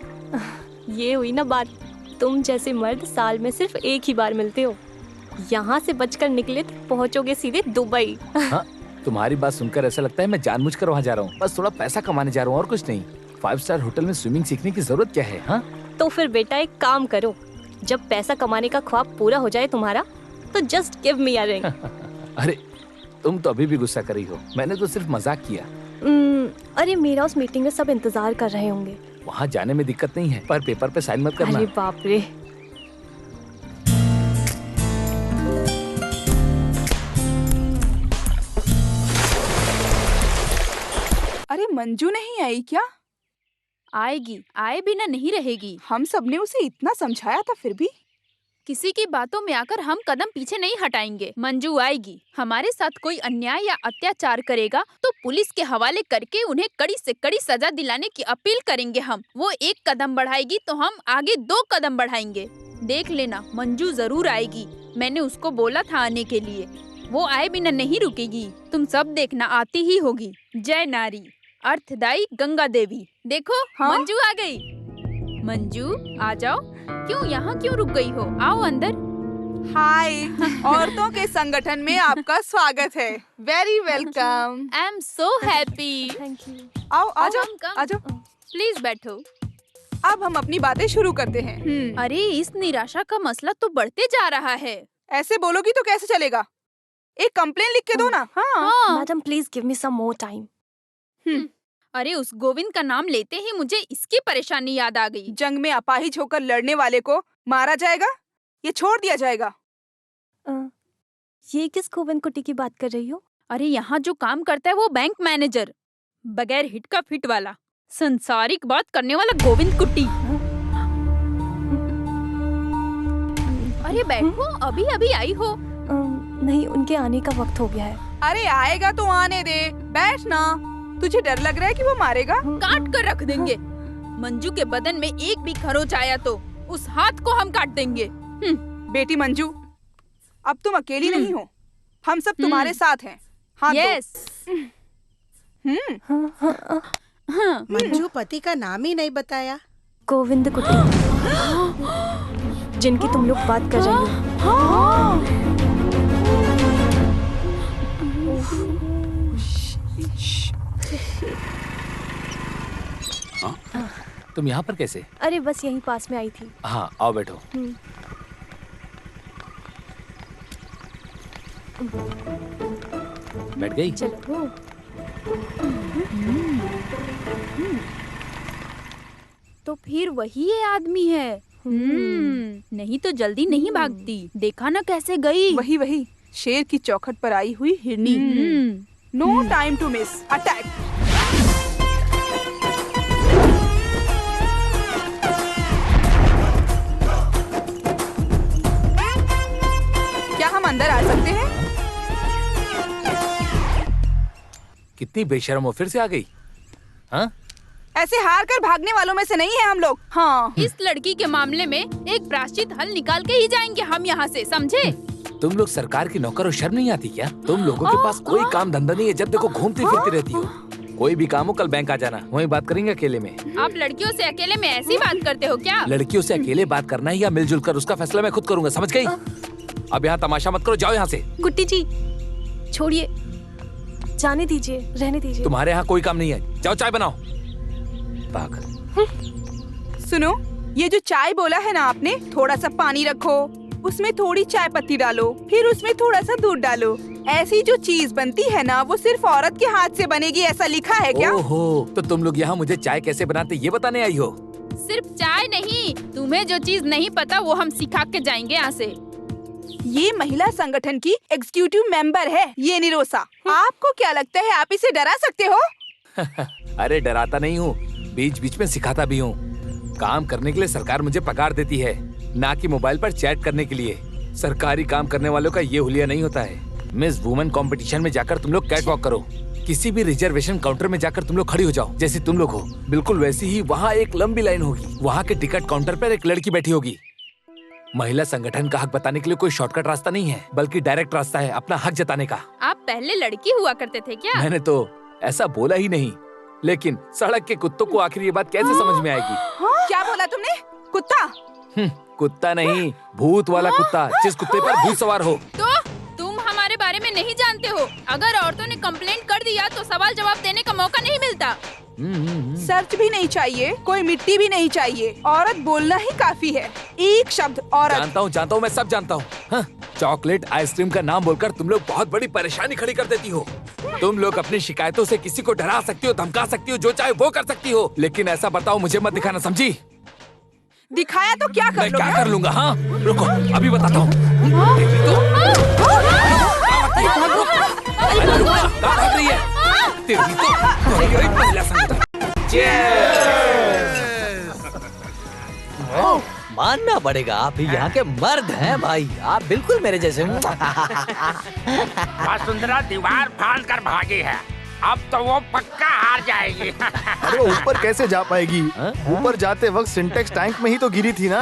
ये हुई ना बात, तुम जैसे मर्द साल में सिर्फ एक ही बार मिलते हो। यहाँ से बचकर निकले तो पहुँचोगे सीधे दुबई। हाँ, तुम्हारी बात सुनकर ऐसा लगता है मैं जानबूझकर वहाँ जा रहा हूँ, बस थोड़ा पैसा कमाने जा रहा हूँ और कुछ नहीं। 5 स्टार होटल में स्विमिंग सीखने की जरूरत क्या है? हाँ तो फिर बेटा एक काम करो, जब पैसा कमाने का ख्वाब पूरा हो जाए तुम्हारा, तो just give me a ring. अरे तुम तो अभी भी गुस्सा कर रही हो, मैंने तो सिर्फ मजाक किया। अरे मेरा उस मीटिंग में सब इंतजार कर रहे होंगे। वहाँ जाने में दिक्कत नहीं है, पर पेपर पे साइन मत करना। अरे बाप रे। अरे मंजू नहीं आई क्या? आएगी, आए बिना नहीं रहेगी। हम सबने उसे इतना समझाया था फिर भी। किसी की बातों में आकर हम कदम पीछे नहीं हटाएंगे। मंजू आएगी, हमारे साथ कोई अन्याय या अत्याचार करेगा तो पुलिस के हवाले करके उन्हें कड़ी से कड़ी सजा दिलाने की अपील करेंगे हम। वो 1 कदम बढ़ाएगी तो हम आगे 2 कदम बढ़ाएंगे। देख लेना, मंजू जरूर आएगी। मैंने उसको बोला था आने के लिए, वो आए बिना नहीं रुकेगी। तुम सब देखना, आती ही होगी। जय नारी अर्थदायी गंगा देवी। देखो हाँ? मंजू आ गई। मंजू आ जाओ। क्यों रुक गई हो? आओ अंदर। हाय, औरतों के संगठन में आपका स्वागत है। Very welcome. I am so happy. Thank you. आओ, आ जाओ, come. आ जाओ। प्लीज बैठो। अब हम अपनी बातें शुरू करते हैं। अरे इस निराशा का मसला तो बढ़ते जा रहा है। ऐसे बोलोगी तो कैसे चलेगा? एक कंप्लेन लिख के दो ना। हाँ। Madam please give me some more time. अरे उस गोविंद का नाम लेते ही मुझे इसकी परेशानी याद आ गई। जंग में अपाहिज होकर लड़ने वाले को मारा जाएगा, ये छोड़ दिया जाएगा। ये किस गोविंद कुट्टी की बात कर रही हो? अरे यहाँ जो काम करता है वो बैंक मैनेजर, बगैर हिट का फिट वाला, संसारिक बात करने वाला गोविंद कुट्टी। अरे बैठो, अभी अभी आई हो। नहीं, उनके आने का वक्त हो गया है। अरे आएगा तो आने दे, बैठ ना। तुझे डर लग रहा है कि वो मारेगा? काट कर रख देंगे। मंजू के बदन में एक भी खरोच आया तो उस हाथ को हम काट देंगे। बेटी मंजू, अब तुम अकेली नहीं हो, हम सब तुम्हारे साथ हैं। हाँ, यस। मंजू पति का नाम ही नहीं बताया। गोविंद कुट्टी, जिनकी तुम लोग बात कर रही हो। तुम यहाँ पर कैसे? अरे बस यहीं पास में आई थी। हाँ, आओ बैठो। बैठ गई? चलो। तो फिर वही ये आदमी है। नहीं तो जल्दी नहीं भागती। देखा ना कैसे गई। वही शेर की चौखट पर आई हुई हिरनी। No time to miss, attack. क्या हम अंदर आ सकते हैं? कितनी बेशर्म हो, फिर से आ गई। हाँ? ऐसे हार कर भागने वालों में से नहीं है हम लोग। हाँ। इस लड़की के मामले में एक प्रायश्चित हल निकाल के ही जाएंगे हम यहाँ से, समझे? तुम लोग सरकार की नौकर हो, शर्म नहीं आती क्या? तुम लोगों के पास कोई काम धंधा नहीं है, जब देखो घूमती फिरती रहती हो। कोई भी काम हो कल बैंक आ जाना, वहीं बात करेंगे अकेले में। आप लड़कियों से अकेले में ऐसी बात करते हो क्या? लड़कियों से अकेले बात करना है या मिलजुल कर, उसका फैसला मैं खुद करूंगा, समझ गई? अब यहाँ तमाशा मत करो, जाओ यहाँ से। गुट्टी जी छोड़िए, जाने दीजिए, रहने दीजिए। तुम्हारे यहाँ कोई काम नहीं है, जाओ चाय बनाओ। पागल। सुनो, ये जो चाय बोला है ना आपने, थोड़ा सा पानी रखो, उसमें थोड़ी चाय पत्ती डालो, फिर उसमें थोड़ा सा दूध डालो। ऐसी जो चीज बनती है ना, वो सिर्फ औरत के हाथ से बनेगी, ऐसा लिखा है क्या? ओहो, तो तुम लोग यहाँ मुझे चाय कैसे बनाते ये बताने आई हो? सिर्फ चाय नहीं, तुम्हें जो चीज नहीं पता वो हम सिखा के जाएंगे यहाँ से। ये महिला संगठन की एग्जीक्यूटिव मेंबर है, ये निरोसा। आपको क्या लगता है आप इसे डरा सकते हो? अरे डराता नहीं हूँ, बीच बीच में सिखाता भी हूँ। काम करने के लिए सरकार मुझे पगार देती है, ना कि मोबाइल पर चैट करने के लिए। सरकारी काम करने वालों का ये हुलिया नहीं होता है। मिस वुमेन कंपटीशन में जाकर तुम लोग कैट वॉक करो, किसी भी रिजर्वेशन काउंटर में जाकर तुम लोग खड़ी हो जाओ, जैसे तुम लोग हो बिल्कुल वैसी ही वहाँ एक लंबी लाइन होगी। वहाँ के टिकट काउंटर पर एक लड़की बैठी होगी। महिला संगठन का हक बताने के लिए कोई शॉर्टकट रास्ता नहीं है, बल्कि डायरेक्ट रास्ता है अपना हक जताने का। आप पहले लड़की हुआ करते थे क्या? मैंने तो ऐसा बोला ही नहीं, लेकिन सड़क के कुत्तों को आखिर ये बात कैसे समझ में आएगी? क्या बोला तुमने? कुत्ता? कुत्ता नहीं, भूत वाला कुत्ता, जिस कुत्ते पर भूत सवार हो। तो तुम हमारे बारे में नहीं जानते हो। अगर औरतों ने कंप्लेंट कर दिया तो सवाल जवाब देने का मौका नहीं मिलता। सर्च भी नहीं चाहिए, कोई मिट्टी भी नहीं चाहिए, औरत बोलना ही काफी है। एक शब्द औरत। जानता हूँ, मैं सब जानता हूँ। चॉकलेट आइसक्रीम का नाम बोलकर तुम लोग बहुत बड़ी परेशानी खड़ी कर देती हो। तुम लोग अपनी शिकायतों से किसी को डरा सकती हो, धमका सकती हो, जो चाहे वो कर सकती हो, लेकिन ऐसा बताओ मुझे मत दिखाना, समझी? दिखाया तो क्या कर मैं क्या कर लूंगा? हाँ रुको, अभी बताता हूँ। मानना पड़ेगा, आप ही यहाँ के मर्द हैं भाई, आप बिल्कुल मेरे जैसे। वसुंधरा दीवार फाड़ कर भागी है, अब तो वो पक्का हार जाएगी। अरे वो ऊपर कैसे जा पाएगी? ऊपर जाते वक्त सिंटेक्स टैंक में ही तो गिरी थी ना।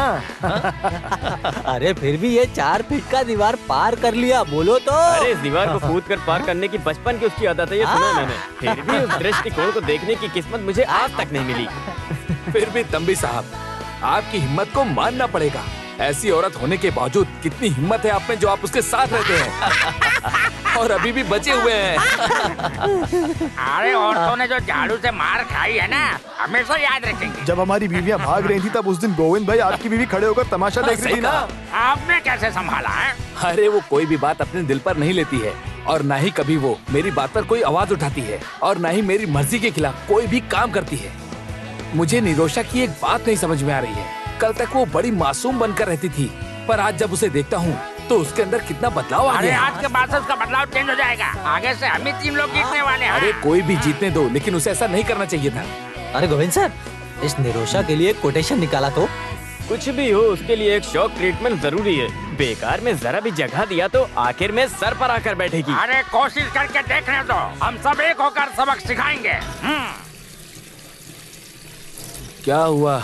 अरे फिर भी ये 4 फीट का दीवार पार कर लिया, बोलो तो। अरे इस दीवार को कूद कर पार करने की बचपन की उसकी आदत है, ये सुना मैंने। फिर भी उस दृष्टिकोण को देखने की किस्मत मुझे आज तक नहीं मिली। फिर भी तंबी साहब, आपकी हिम्मत को मानना पड़ेगा। ऐसी औरत होने के बावजूद कितनी हिम्मत है आप में, जो आप उसके साथ रहते हैं और अभी भी बचे हुए हैं। अरे औरतों ने जो झाड़ू से मार खाई है ना, हमेशा याद रखेंगे। जब हमारी बीवियां भाग रही थी तब उस दिन गोविंद भाई आपकी बीवी खड़े होकर तमाशा देख रही थी ना। आपने कैसे संभाला है? अरे वो कोई भी बात अपने दिल पर नहीं लेती है, और न ही कभी वो मेरी बात पर कोई आवाज उठाती है, और न ही मेरी मर्जी के खिलाफ कोई भी काम करती है। मुझे निरोशा की एक बात नहीं समझ में आ रही है। कल तक वो बड़ी मासूम बनकर रहती थी, पर आज जब उसे देखता हूँ तो उसके अंदर कितना बदलाव आ गया। आज के बाद से उसका बदलाव चेंज हो जाएगा। आगे से हम ही 3 लोग जीतने वाले हैं। अरे कोई भी जीतने दो, लेकिन उसे ऐसा नहीं करना चाहिए था। अरे गोविंद सर, इस निरोशा के लिए कोटेशन निकाला तो। कुछ भी हो, उसके लिए एक शॉक ट्रीटमेंट जरूरी है। बेकार में जरा भी जगह दिया तो आखिर में सर पर आकर बैठेगी। अरे कोशिश करके देखने दो, हम सब एक होकर सबक सिखाएंगे। क्या हुआ,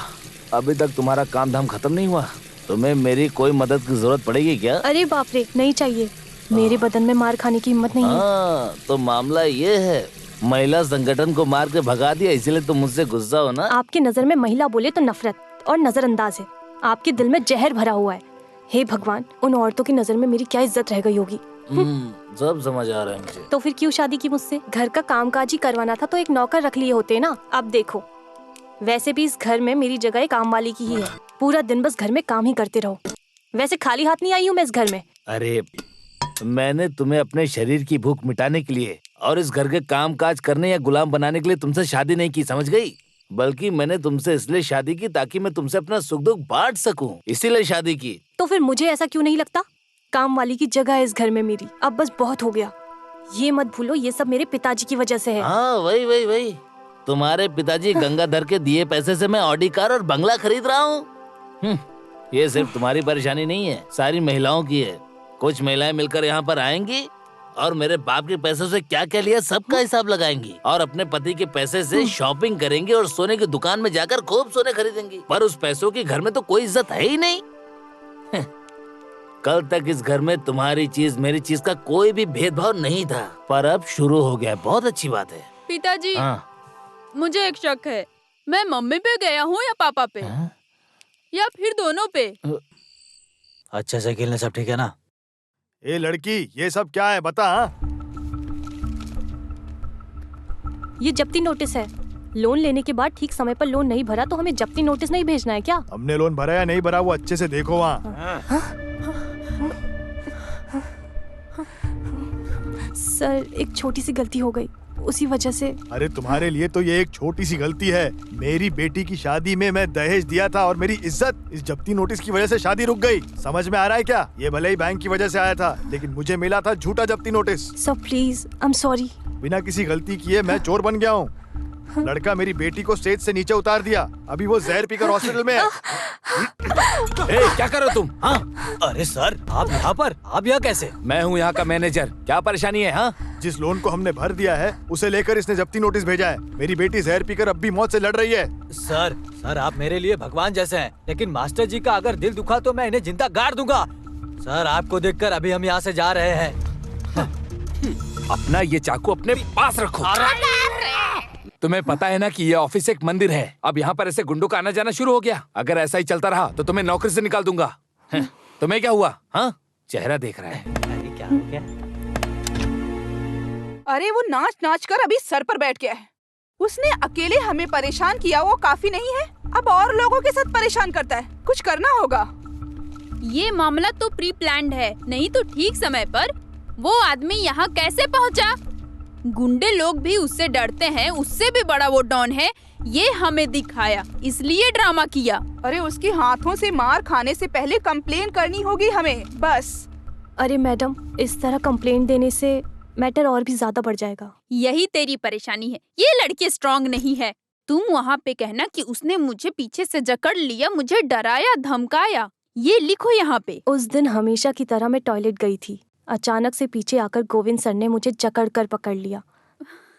अभी तक तुम्हारा काम धाम खत्म नहीं हुआ? तुम्हें मेरी कोई मदद की जरूरत पड़ेगी क्या? अरे बाप रे, नहीं चाहिए। मेरे बदन में मार खाने की हिम्मत नहीं है। तो मामला ये है, महिला संगठन को मार के भगा दिया, इसलिए तुम मुझसे गुस्सा हो ना? आपकी नजर में महिला बोले तो नफरत और नजरअंदाज है। आपके दिल में जहर भरा हुआ है। हे भगवान, उन औरतों की नजर में मेरी क्या इज्जत रह गई होगी। सब समझ आ रहा है मुझे। तो फिर क्यों शादी की मुझसे? घर का कामकाज ही करवाना था तो एक नौकर रख लिए होते ना। अब देखो, वैसे भी इस घर में मेरी जगह काम वाली की ही है। पूरा दिन बस घर में काम ही करते रहो। वैसे खाली हाथ नहीं आई हूँ मैं इस घर में। अरे मैंने तुम्हें अपने शरीर की भूख मिटाने के लिए और इस घर के काम काज करने या गुलाम बनाने के लिए तुमसे शादी नहीं की, समझ गई? बल्कि मैंने तुमसे इसलिए शादी की ताकि मैं तुमसे अपना सुख दुख बांट सकूं, इसीलिए शादी की। तो फिर मुझे ऐसा क्यों नहीं लगता? काम वाली की जगह है इस घर में मेरी। अब बस बहुत हो गया। ये मत भूलो, ये सब मेरे पिताजी की वजह से है। हाँ वही तुम्हारे पिताजी गंगाधर के दिए पैसे से मैं ऑडी कार और बंगला खरीद रहा हूँ। ये सिर्फ तुम्हारी परेशानी नहीं है, सारी महिलाओं की है। कुछ महिलाएं मिलकर यहाँ पर आएंगी और मेरे बाप के पैसों से क्या क्या लिया सबका हिसाब लगाएंगी, और अपने पति के पैसे से शॉपिंग करेंगी और सोने की दुकान में जाकर खूब सोने खरीदेंगी। पर उस पैसों की घर में तो कोई इज्जत है ही नहीं। कल तक इस घर में तुम्हारी चीज मेरी चीज का कोई भी भेदभाव नहीं था, पर अब शुरू हो गया। बहुत अच्छी बात है। पिताजी, हाँ। मुझे एक शक है, मैं मम्मी पे गया हूँ या पापा पे? या फिर दोनों पे? अच्छे से खेलने सब ठीक है ना? ए लड़की, ये सब क्या है बता। ये जब्ती नोटिस है। लोन लेने के बाद ठीक समय पर लोन नहीं भरा तो हमें जब्ती नोटिस नहीं भेजना है क्या? हमने लोन भरा या नहीं भरा वो अच्छे से देखो वहाँ। सर, एक छोटी सी गलती हो गई, उसी वजह से। अरे तुम्हारे लिए तो ये एक छोटी सी गलती है। मेरी बेटी की शादी में मैं दहेज दिया था और मेरी इज्जत इस जब्ती नोटिस की वजह से शादी रुक गई। समझ में आ रहा है क्या? ये भले ही बैंक की वजह से आया था, लेकिन मुझे मिला था झूठा जब्ती notice. Sir please, I am sorry. बिना किसी गलती किए मैं चोर बन गया हूँ। लड़का मेरी बेटी को स्टेज से नीचे उतार दिया, अभी वो जहर पीकर हॉस्पिटल में है। क्या कर रहे हो तुम? हाँ? अरे सर, आप यहाँ पर? आप यहाँ कैसे? मैं हूँ यहाँ का मैनेजर। क्या परेशानी है? हाँ? जिस लोन को हमने भर दिया है उसे लेकर इसने जब्ती नोटिस भेजा है। मेरी बेटी जहर पीकर अब भी मौत से लड़ रही है। सर आप मेरे लिए भगवान जैसे हैं, लेकिन मास्टर जी का अगर दिल दुखा तो मैं इन्हें जिंदा गाड़ दूंगा। सर, आपको देखकर अभी हम यहाँ से जा रहे हैं। अपना ये चाकू अपने पास रखो। तुम्हें पता है ना कि ये ऑफिस एक मंदिर है। अब यहाँ पर ऐसे गुंडों का आना जाना शुरू हो गया। अगर ऐसा ही चलता रहा तो तुम्हें नौकरी से निकाल दूंगा। तुम्हें क्या हुआ? हाँ, चेहरा देख रहा है। अरे क्या हो गया? अरे वो नाच नाच कर अभी सर पर बैठ गया है। उसने अकेले हमें परेशान किया वो काफी नहीं है, अब और लोगों के साथ परेशान करता है। कुछ करना होगा। ये मामला तो प्री प्लान्ड है, नहीं तो ठीक समय पर वो आदमी यहाँ कैसे पहुँचा? गुंडे लोग भी उससे डरते हैं, उससे भी बड़ा वो डॉन है। ये हमें दिखाया, इसलिए ड्रामा किया। अरे उसके हाथों से मार खाने से पहले कंप्लेन करनी होगी हमें, बस। अरे मैडम, इस तरह कंप्लेंट देने से मैटर और भी ज्यादा बढ़ जाएगा। यही तेरी परेशानी है, ये लड़की स्ट्रांग नहीं है। तुम वहाँ पे कहना कि उसने मुझे पीछे से जकड़ लिया, मुझे डराया, धमकाया। ये लिखो यहाँ पे। उस दिन हमेशा की तरह मैं टॉयलेट गई थी। अचानक से पीछे आकर गोविंद सर ने मुझे जकड़ कर पकड़ लिया।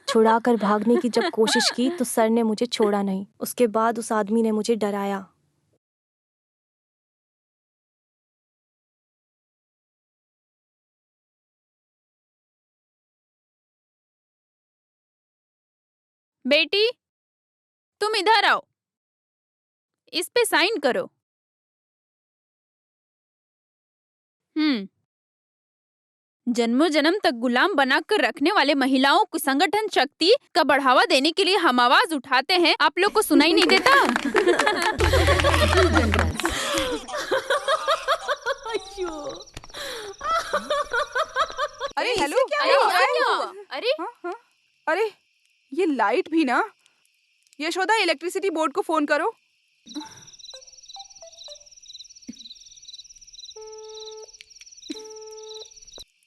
छुड़ाकर भागने की जब कोशिश की तो सर ने मुझे छोड़ा नहीं। उसके बाद उस आदमी ने मुझे डराया। बेटी, तुम इधर आओ, इस पे साइन करो। जन्मों जन्म तक गुलाम बनाकर रखने वाले महिलाओं को संगठन शक्ति का बढ़ावा देने के लिए हम आवाज उठाते हैं। आप लोग को सुनाई नहीं देता? अरे हेलो, क्या हो रहा है? अरे अरे ये लाइट भी ना। यशोदा, इलेक्ट्रिसिटी बोर्ड को फोन करो।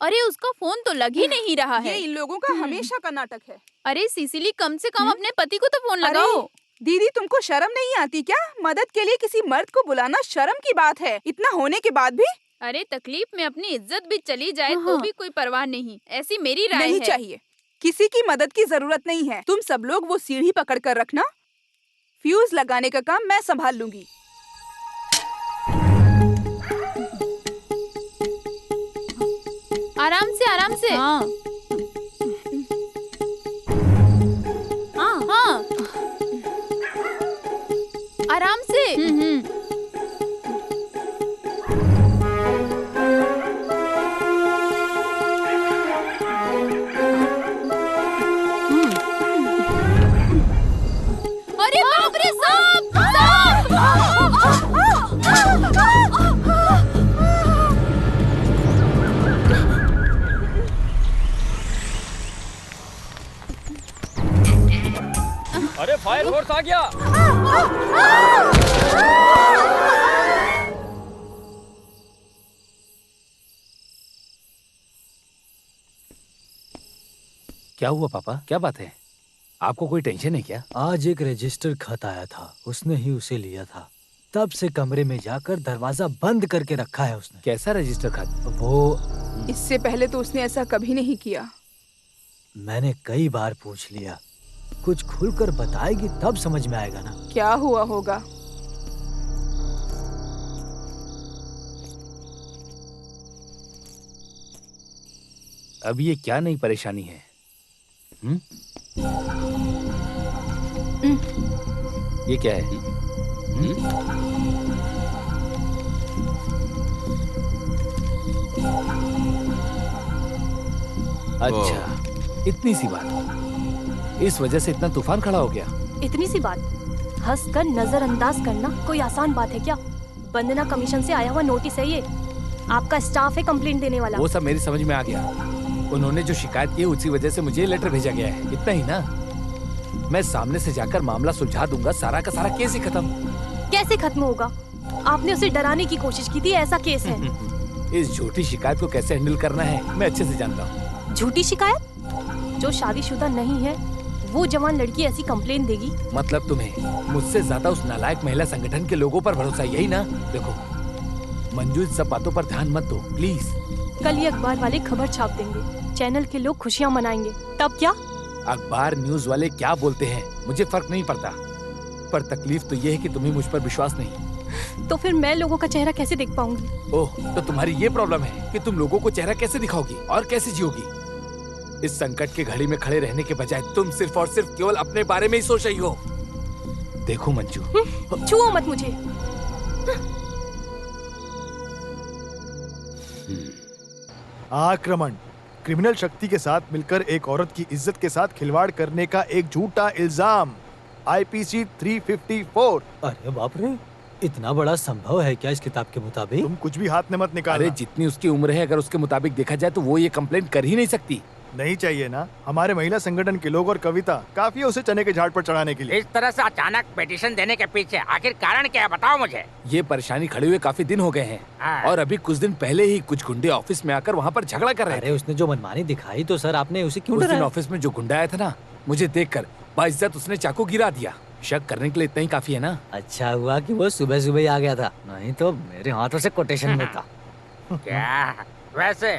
अरे उसका फोन तो लग ही नहीं रहा है। ये इन लोगों का हमेशा का नाटक है। अरे सिसिली, कम से कम अपने पति को तो फोन लगाओ। दीदी, तुमको शर्म नहीं आती क्या? मदद के लिए किसी मर्द को बुलाना शर्म की बात है। इतना होने के बाद भी। अरे तकलीफ में अपनी इज्जत भी चली जाए तो भी कोई परवाह नहीं, ऐसी मेरी राय नहीं है। चाहिए, किसी की मदद की जरूरत नहीं है। तुम सब लोग वो सीढ़ी पकड़ कर रखना। फ्यूज लगाने का काम मैं संभाल लूंगी। आराम से, आराम से। हाँ। हाँ। आराम से। अरे बाप रे, सांप! अरे फायर फोर्स आ गया। क्या हुआ पापा, क्या बात है? आपको कोई टेंशन है क्या? आज एक रजिस्टर खत आया था, उसने ही उसे लिया था। तब से कमरे में जाकर दरवाजा बंद करके रखा है उसने। कैसा रजिस्टर खत? वो इससे पहले तो उसने ऐसा कभी नहीं किया। मैंने कई बार पूछ लिया, कुछ खुलकर बताएगी तब समझ में आएगा ना। क्या हुआ होगा? अब ये क्या नई परेशानी है? ये क्या है? अच्छा, इतनी सी बात, इस वजह से इतना तूफान खड़ा हो गया? इतनी सी बात हंसकर नजरअंदाज करना कोई आसान बात है क्या? वंदना कमीशन से आया हुआ नोटिस है ये। आपका स्टाफ है कंप्लेंट देने वाला। वो सब मेरी समझ में आ गया। उन्होंने जो शिकायत की उसी वजह से मुझे लेटर भेजा गया है, इतना ही ना। मैं सामने से जाकर मामला सुलझा दूंगा, सारा का सारा केस ही खत्म। कैसे खत्म होगा? आपने उसे डराने की कोशिश की थी, ऐसा केस है। इस झूठी शिकायत को कैसे हैंडल करना है मैं अच्छे से जानता हूँ। झूठी शिकायत? जो शादीशुदा नहीं है वो जवान लड़की ऐसी कंप्लेन देगी? मतलब तुम्हें मुझसे ज्यादा उस नालायक महिला संगठन के लोगों पर भरोसा, यही ना? देखो मंजू, इन सब बातों पर ध्यान मत दो प्लीज। कल ही अखबार वाले खबर छाप देंगे, चैनल के लोग खुशियाँ मनाएंगे, तब क्या? अखबार न्यूज वाले क्या बोलते हैं मुझे फर्क नहीं पड़ता, पर तकलीफ तो ये है कि तुम्हें मुझ पर विश्वास नहीं। तो फिर मैं लोगों का चेहरा कैसे देख पाऊंगी? ओह, तो तुम्हारी ये प्रॉब्लम है कि तुम लोगों को चेहरा कैसे दिखाओगी और कैसे जियोगी? इस संकट की घड़ी में खड़े रहने के बजाय तुम सिर्फ और सिर्फ केवल अपने बारे में ही सोच रही हो। देखो मंजू, छुओ मत मुझे। आक्रमण, क्रिमिनल शक्ति के साथ मिलकर एक औरत की इज्जत के साथ खिलवाड़ करने का एक झूठा इल्जाम। IPC 354। अरे बाप रे, इतना बड़ा संभव है क्या इस किताब के मुताबिक? तुम कुछ भी हाथ में मत निकालो। अरे जितनी उसकी उम्र है, अगर उसके मुताबिक देखा जाए तो वो ये कंप्लेंट कर ही नहीं सकती। नहीं चाहिए ना? हमारे महिला संगठन के लोग और कविता काफी है उसे चने के झाड़ पर चढ़ाने के लिए। इस तरह से अचानक पिटीशन देने के पीछे आखिर कारण क्या है, बताओ मुझे। ये परेशानी खड़े हुए काफी दिन हो गए हैं। हाँ। और अभी कुछ दिन पहले ही कुछ गुंडे ऑफिस में आकर वहाँ पर झगड़ा कर रहे थे। अरे उसने जो मनमानी दिखाई तो सर आपने उसे क्यों उस दिन डराया? ऑफिस में जो गुंडा आया था ना, मुझे देखकर बाइज्जत उसने चाकू गिरा दिया। शक करने के लिए इतना ही काफी है ना। अच्छा हुआ कि वो सुबह सुबह ही आ गया था, नहीं तो मेरे हाथों से कोटेशन मिलता। क्या वैसे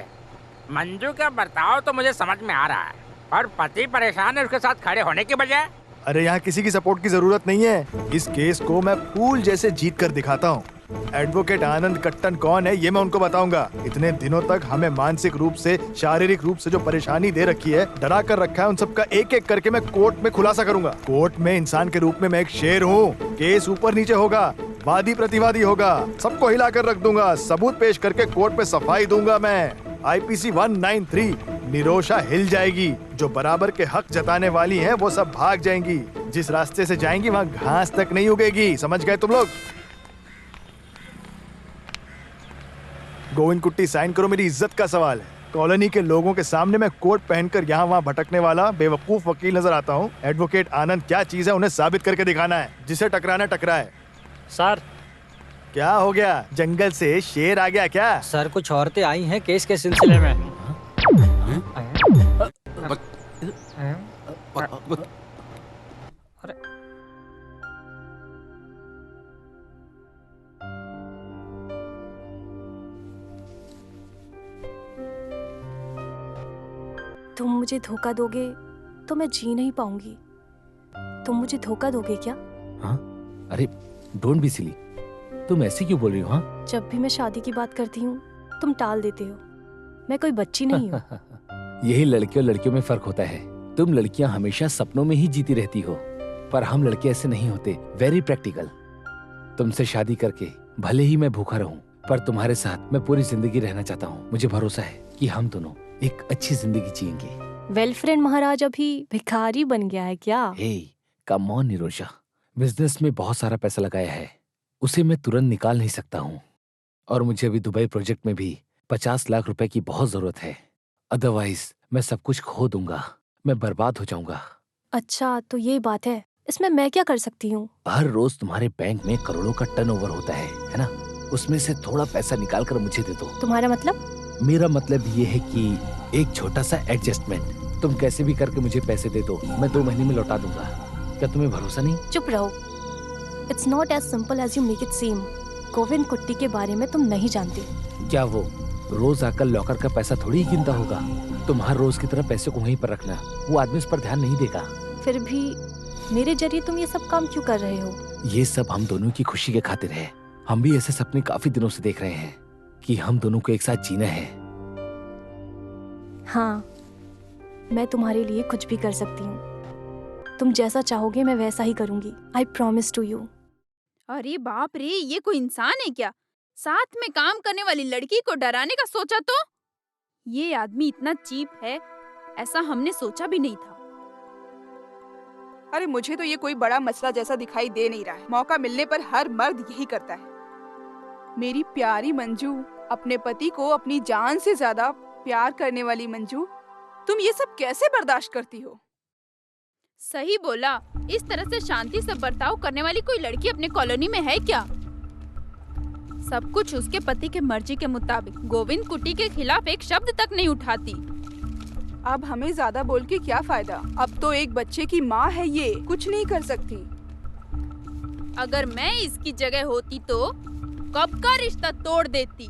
मंजू का बर्ताव तो मुझे समझ में आ रहा है, और पति परेशान है उसके साथ खड़े होने की बजाय। अरे यहाँ किसी की सपोर्ट की जरूरत नहीं है। इस केस को मैं फूल जैसे जीत कर दिखाता हूँ। एडवोकेट आनंद कट्टन कौन है ये मैं उनको बताऊंगा। इतने दिनों तक हमें मानसिक रूप से, शारीरिक रूप से जो परेशानी दे रखी है, डरा कर रखा है, उन सबका एक एक करके मैं कोर्ट में खुलासा करूंगा। कोर्ट में इंसान के रूप में मैं एक शेर हूँ। केस ऊपर नीचे होगा, वादी प्रतिवादी होगा, सबको हिला कर रख दूंगा, सबूत पेश करके कोर्ट में सफाई दूंगा मैं। IPC 193 निरोशा हिल जाएगी। जो बराबर के हक जताने वाली हैं वो सब भाग जाएंगी। जिस रास्ते से जाएंगी वहाँ घास तक नहीं उगेगी। समझ गए तुम लोग? गोविंद कुट्टी साइन करो, मेरी इज्जत का सवाल है। कॉलोनी के लोगों के सामने मैं कोट पहनकर यहाँ वहाँ भटकने वाला बेवकूफ वकील नजर आता हूँ। एडवोकेट आनंद क्या चीज है उन्हें साबित करके दिखाना है। जिसे टकराना टकराए। सर क्या हो गया? जंगल से शेर आ गया क्या? सर कुछ औरतें आई हैं केस के सिलसिले में। तुम मुझे धोखा दोगे तो मैं जी नहीं पाऊंगी। तुम मुझे धोखा दोगे क्या? हाँ? अरे डोंट बी सिली, तुम ऐसे क्यों बोल रही हो? हाँ? जब भी मैं शादी की बात करती हूँ तुम टाल देते हो। मैं कोई बच्ची नहीं हूँ। यही लड़कियों लड़कियों में फर्क होता है। तुम लड़कियां हमेशा सपनों में ही जीती रहती हो, पर हम लड़के ऐसे नहीं होते। Very practical. तुमसे शादी करके भले ही मैं भूखा रहूं, पर तुम्हारे साथ मैं पूरी जिंदगी रहना चाहता हूँ। मुझे भरोसा है कि हम दोनों एक अच्छी जिंदगी जिएंगे। वेल फ्रेंड महाराज अभी भिखारी बन गया है क्या? हे कम ऑन निरोशा, बिजनेस में बहुत सारा पैसा लगाया है, उसे मैं तुरंत निकाल नहीं सकता हूँ। और मुझे अभी दुबई प्रोजेक्ट में भी 50 लाख रुपए की बहुत जरूरत है। अदरवाइज मैं सब कुछ खो दूंगा, मैं बर्बाद हो जाऊंगा। अच्छा तो ये बात है, इसमें मैं क्या कर सकती हूँ? हर रोज तुम्हारे बैंक में करोड़ों का टर्नओवर होता है ना? उसमें से थोड़ा पैसा निकाल कर मुझे दे दो। तुम्हारा मतलब? मेरा मतलब ये है कि एक छोटा सा एडजस्टमेंट। तुम कैसे भी करके मुझे पैसे दे दो, मैं 2 महीने में लौटा दूंगा। क्या तुम्हें भरोसा नहीं? चुप रहो। It's not as simple as you make it seem. Govind Kutty के बारे में तुम नहीं जानते। क्या वो रोज आकर लॉकर का पैसा थोड़ी ही गिनता होगा? तुम हर रोज की तरह पैसे को वहीं पर रखना, वो आदमी उस पर ध्यान नहीं देगा। फिर भी मेरे जरिए तुम ये सब काम क्यों कर रहे हो? ये सब हम दोनों की खुशी के खातिर है। हम भी ऐसे सपने काफी दिनों से देख रहे हैं कि हम दोनों को एक साथ जीना है। हाँ, मैं तुम्हारे लिए कुछ भी कर सकती हूँ। तुम जैसा चाहोगे मैं वैसा ही करूंगी। I promise to you. अरे बाप रे, ये कोई इंसान है क्या? साथ में काम करने वाली लड़की को डराने का सोचा तो? ये आदमी इतना चीप है, ऐसा हमने सोचा भी नहीं था। अरे मुझे तो ये कोई बड़ा मसला जैसा दिखाई दे नहीं रहा है। मौका मिलने पर हर मर्द यही करता है। मेरी प्यारी मंजू, अपने पति को अपनी जान से ज्यादा प्यार करने वाली मंजू, तुम ये सब कैसे बर्दाश्त करती हो? सही बोला। इस तरह से शांति से बर्ताव करने वाली कोई लड़की अपने कॉलोनी में है क्या? सब कुछ उसके पति के मर्जी के मुताबिक। गोविंद कुट्टी के खिलाफ एक शब्द तक नहीं उठाती। अब हमें ज्यादा बोल के क्या फायदा? अब तो एक बच्चे की माँ है, ये कुछ नहीं कर सकती। अगर मैं इसकी जगह होती तो कब का रिश्ता तोड़ देती।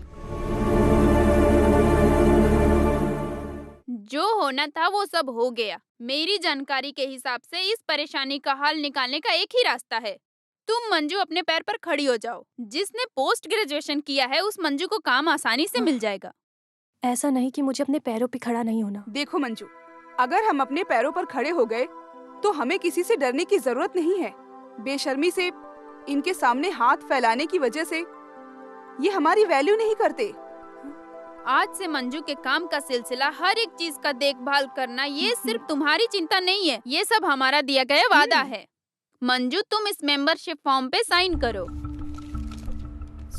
जो होना था वो सब हो गया। मेरी जानकारी के हिसाब से इस परेशानी का हल निकालने का एक ही रास्ता है। तुम मंजू अपने पैर पर खड़ी हो जाओ। जिसने पोस्ट ग्रेजुएशन किया है उस मंजू को काम आसानी से मिल जाएगा। ऐसा नहीं कि मुझे अपने पैरों पे खड़ा नहीं होना। देखो मंजू, अगर हम अपने पैरों पर खड़े हो गए तो हमें किसी से डरने की जरूरत नहीं है। बेशर्मी से इनके सामने हाथ फैलाने की वजह से ये हमारी वैल्यू नहीं करते। आज से मंजू के काम का सिलसिला, हर एक चीज का देखभाल करना, ये सिर्फ तुम्हारी चिंता नहीं है, ये सब हमारा दिया गया वादा है। मंजू, तुम इस मेंबरशिप फॉर्म पे साइन करो।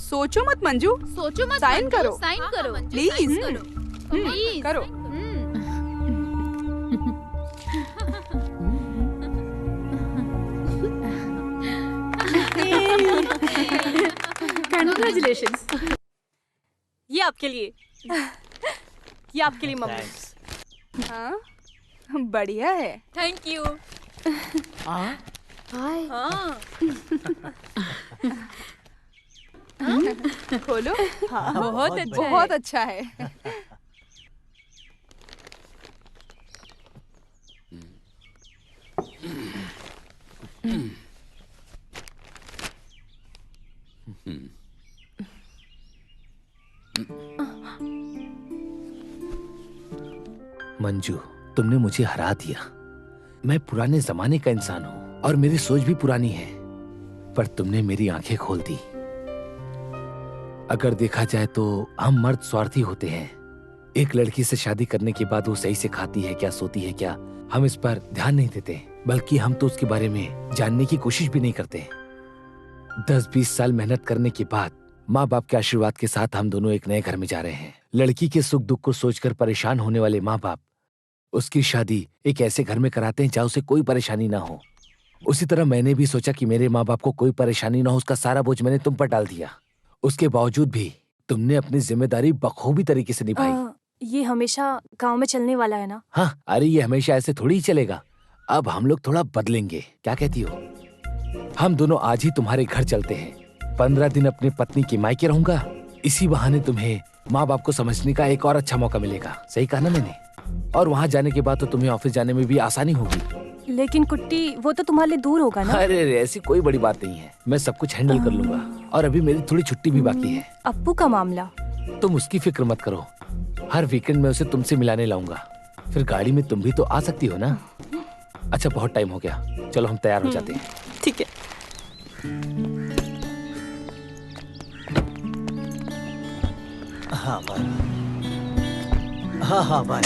सोचो मत मंजू, सोचो मत, साइन मंजू, करो, साइन करो, प्लीज प्लीज करो। Congratulations. ये आपके लिए, ये आपके लिए मम्मी। हाँ, बढ़िया है। Thank you. हाय। खोलो। हाँ, बहुत अच्छा है। बहुत अच्छा है। मंजू, तुमने मुझे हरा दिया। मैं पुराने जमाने का इंसान हूँ और मेरी सोच भी पुरानी है, पर तुमने मेरी आंखें खोल दी। अगर देखा जाए तो हम मर्द स्वार्थी होते हैं। एक लड़की से शादी करने के बाद वो सही से खाती है क्या, सोती है क्या, हम इस पर ध्यान नहीं देते, बल्कि हम तो उसके बारे में जानने की कोशिश भी नहीं करते। 10-20 साल मेहनत करने के बाद माँ बाप के आशीर्वाद के साथ हम दोनों एक नए घर में जा रहे हैं। लड़की के सुख दुख को सोचकर परेशान होने वाले माँ बाप उसकी शादी एक ऐसे घर में कराते हैं जहाँ उसे कोई परेशानी ना हो। उसी तरह मैंने भी सोचा कि मेरे माँ बाप को कोई परेशानी ना हो, उसका सारा बोझ मैंने तुम पर डाल दिया। उसके बावजूद भी तुमने अपनी जिम्मेदारी बखूबी तरीके से निभाई। ये हमेशा गांव में चलने वाला है ना? हाँ, अरे ये हमेशा ऐसे थोड़ी ही चलेगा। अब हम लोग थोड़ा बदलेंगे, क्या कहती हो? हम दोनों आज ही तुम्हारे घर चलते हैं। 15 दिन अपनी पत्नी की मायके रहूंगा। इसी बहाने तुम्हें माँ बाप को समझने का एक और अच्छा मौका मिलेगा। सही कहा ना मैंने? और वहाँ जाने के बाद तो तुम्हें ऑफिस जाने में भी आसानी होगी। लेकिन कुट्टी, वो तो तुम्हारे लिए दूर होगा ना? अरे ऐसी कोई बड़ी बात नहीं है, मैं सब कुछ हैंडल कर लूंगा। और अभी मेरी थोड़ी छुट्टी भी बाकी है। अप्पू का मामला? तुम उसकी फिक्र मत करो, हर वीकेंड में उसे तुमसे मिलाने लाऊंगा। फिर गाड़ी में तुम भी तो आ सकती हो ना? अच्छा, बहुत टाइम हो गया, चलो हम तैयार हो जाते हैं। ठीक है। हाँ बाय। हाँ बाय।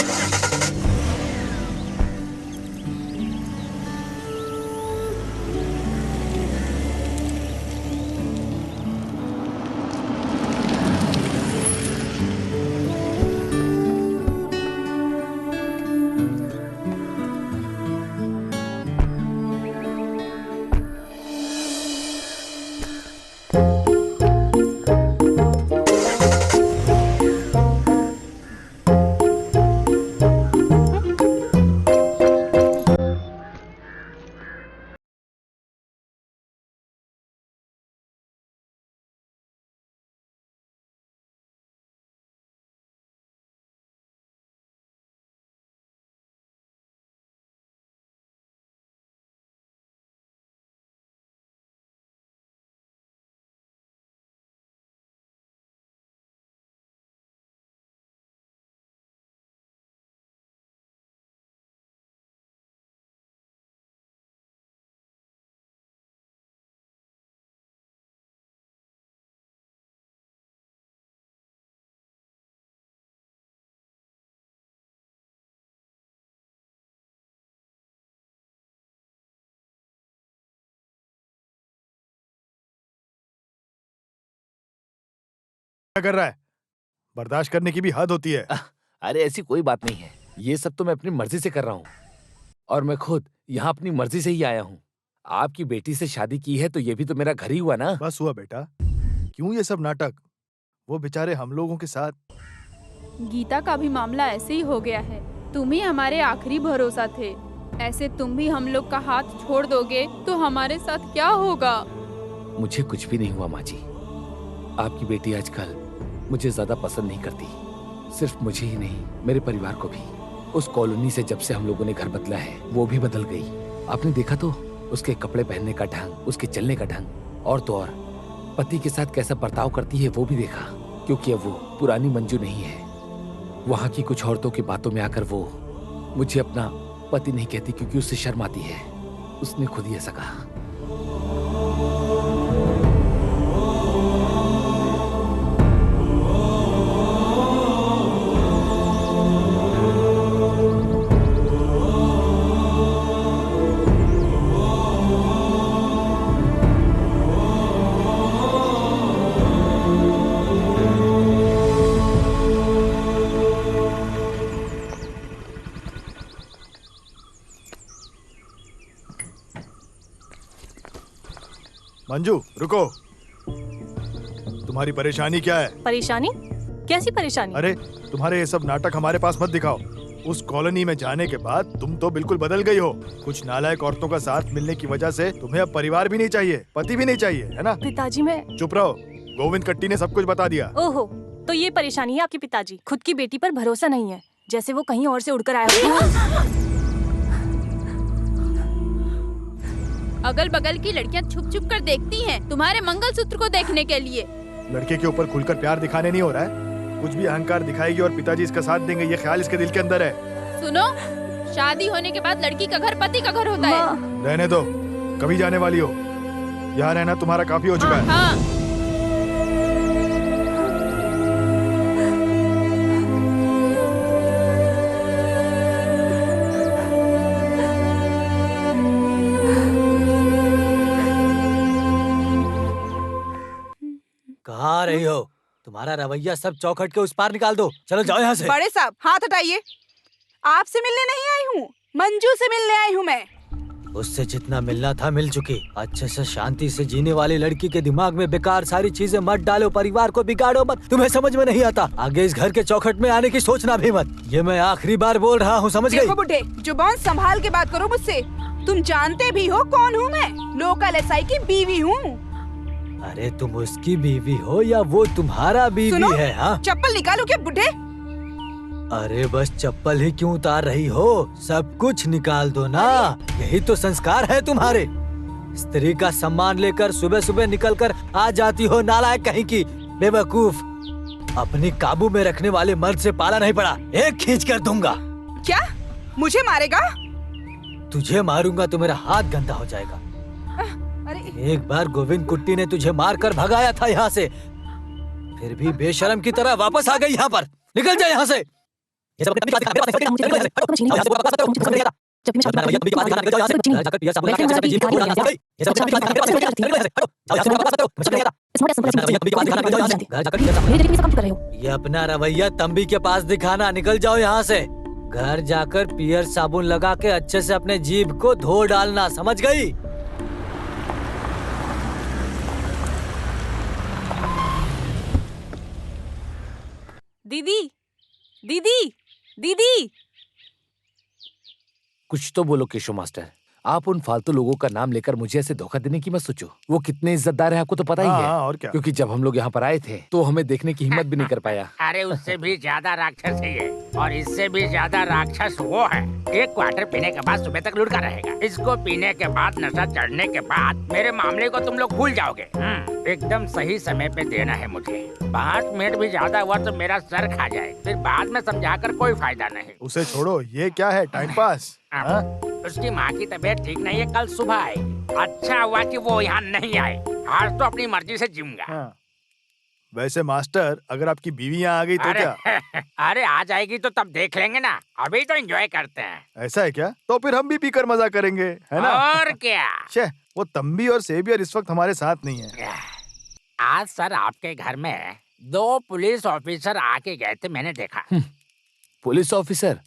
क्या कर रहा है? बर्दाश्त करने की भी हद होती है। अरे ऐसी कोई बात नहीं है, ये सब तो मैं अपनी मर्जी से कर रहा हूँ। और मैं खुद यहाँ अपनी मर्जी से ही आया हूँ। आपकी बेटी से शादी की है तो ये भी तो मेरा घर ही हुआ ना। बस हुआ बेटा, क्यों ये सब नाटक? वो बेचारे हम लोगों के साथ। गीता का भी मामला ऐसे ही हो गया है। तुम ही हमारे आखिरी भरोसा थे। ऐसे तुम भी हम लोग का हाथ छोड़ दोगे तो हमारे साथ क्या होगा? मुझे कुछ भी नहीं हुआ माँ जी। आपकी बेटी आजकल मुझे ज्यादा पसंद नहीं करती, सिर्फ मुझे ही नहीं, मेरे परिवार को भी। उस कॉलोनी से जब से हम लोगों ने घर बदला है वो भी बदल गई। आपने देखा तो उसके कपड़े पहनने का ढंग, उसके चलने का ढंग, और तो और पति के साथ कैसा बर्ताव करती है वो भी देखा। क्योंकि अब वो पुरानी मंजू नहीं है। वहाँ की कुछ औरतों की बातों में आकर वो मुझे अपना पति नहीं कहती क्योंकि उससे शर्म आती है। उसने खुद ही ऐसा कहा। मंजू रुको, तुम्हारी परेशानी क्या है? परेशानी? कैसी परेशानी? अरे तुम्हारे ये सब नाटक हमारे पास मत दिखाओ। उस कॉलोनी में जाने के बाद तुम तो बिल्कुल बदल गई हो। कुछ नालायक औरतों का साथ मिलने की वजह से तुम्हें अब परिवार भी नहीं चाहिए, पति भी नहीं चाहिए, है ना? पिताजी मैं चुप रहो, गोविंद कट्टी ने सब कुछ बता दिया। ओहो, तो ये परेशानी है आपके पिताजी। खुद की बेटी पर भरोसा नहीं है, जैसे वो कहीं और से उड़कर आया हो। अगल बगल की लड़कियां छुप छुप कर देखती हैं तुम्हारे मंगलसूत्र को देखने के लिए। लड़के के ऊपर खुलकर प्यार दिखाने नहीं हो रहा है। कुछ भी अहंकार दिखाएगी और पिताजी इसका साथ देंगे, ये ख्याल इसके दिल के अंदर है। सुनो, शादी होने के बाद लड़की का घर पति का घर होता है। रहने दो, कभी जाने वाली हो। यहाँ रहना तुम्हारा काफी हो चुका है। हाँ। कहाँ आ रही हो? तुम्हारा रवैया सब चौखट के उस पार निकाल दो। चलो जाओ यहाँ से। बड़े साहब हाथ हटाइए। आपसे मिलने नहीं आई हूँ, मंजू से मिलने आई हूँ मैं। उससे जितना मिलना था मिल चुकी। अच्छे से शांति से जीने वाली लड़की के दिमाग में बेकार सारी चीजें मत डालो, परिवार को बिगाड़ो मत। तुम्हें समझ में नहीं आता, आगे इस घर के चौखट में आने की सोचना भी मत। ये मैं आखिरी बार बोल रहा हूँ, समझ गई? देखो बुढ़े, जुबान संभाल के बात करो मुझसे। तुम जानते भी हो कौन हूँ मैं? लोकल एसआई की बीवी हूँ। अरे तुम उसकी बीवी हो या वो तुम्हारा बीवी है? हाँ, चप्पल निकालो क्या बुढ़े? अरे बस चप्पल ही क्यों उतार रही हो? सब कुछ निकाल दो ना, यही तो संस्कार है तुम्हारे। स्त्री का सम्मान लेकर सुबह सुबह निकलकर आ जाती हो, नालायक कहीं की, बेवकूफ। अपनी काबू में रखने वाले मर्द से पाला नहीं पड़ा, एक खींच कर दूंगा। क्या मुझे मारेगा? तुझे मारूंगा तो मेरा हाथ गंदा हो जाएगा। एक बार गोविंद कुट्टी ने तुझे मारकर भगाया था यहाँ से, फिर भी बेशरम की तरह वापस आ गई यहाँ पर। निकल जा यहाँ से। ये अपना रवैया तंबी के पास दिखाना। निकल जाओ यहाँ से। घर जाकर पियर साबुन लगा के अच्छे से अपने जीभ को धो डालना, समझ गई? दीदी, दीदी, दीदी। कुछ तो बोलो केशव मास्टर। आप उन फालतू लोगों का नाम लेकर मुझे ऐसे धोखा देने की मत सोचो। वो कितने इज्जतदार है आपको तो पता ही है। और क्या? क्योंकि जब हम लोग यहाँ पर आए थे तो हमें देखने की हिम्मत भी नहीं कर पाया। अरे उससे भी ज्यादा राक्षस है ये, और इससे भी ज्यादा राक्षस वो है। एक क्वार्टर पीने के बाद सुबह तक लुढ़का रहेगा। इसको पीने के बाद, नशा चढ़ने के बाद मेरे मामले को तुम लोग भूल जाओगे। एकदम सही समय पे देना है मुझे। 5 मिनट भी ज्यादा हुआ तो मेरा सर खा जाए, फिर बाद में समझाकर कोई फायदा नहीं। उसे छोड़ो, ये क्या है, टाइम पास? उसकी माँ की तबीयत ठीक नहीं है, कल सुबह आई। अच्छा हुआ कि वो यहाँ नहीं आए, आज तो अपनी मर्जी से जिऊंगा। वैसे मास्टर, अगर आपकी बीवी यहाँ आ गई तो क्या? अरे आ जाएगी तो तब देख लेंगे ना, अभी तो एंजॉय करते हैं। ऐसा है क्या? तो फिर हम भी पीकर मजा करेंगे, है ना? और क्या? वो तंबी और सेवियर इस वक्त हमारे साथ नहीं है। आज सर आपके घर में 2 पुलिस ऑफिसर आके गए थे, मैंने देखा। Police officer?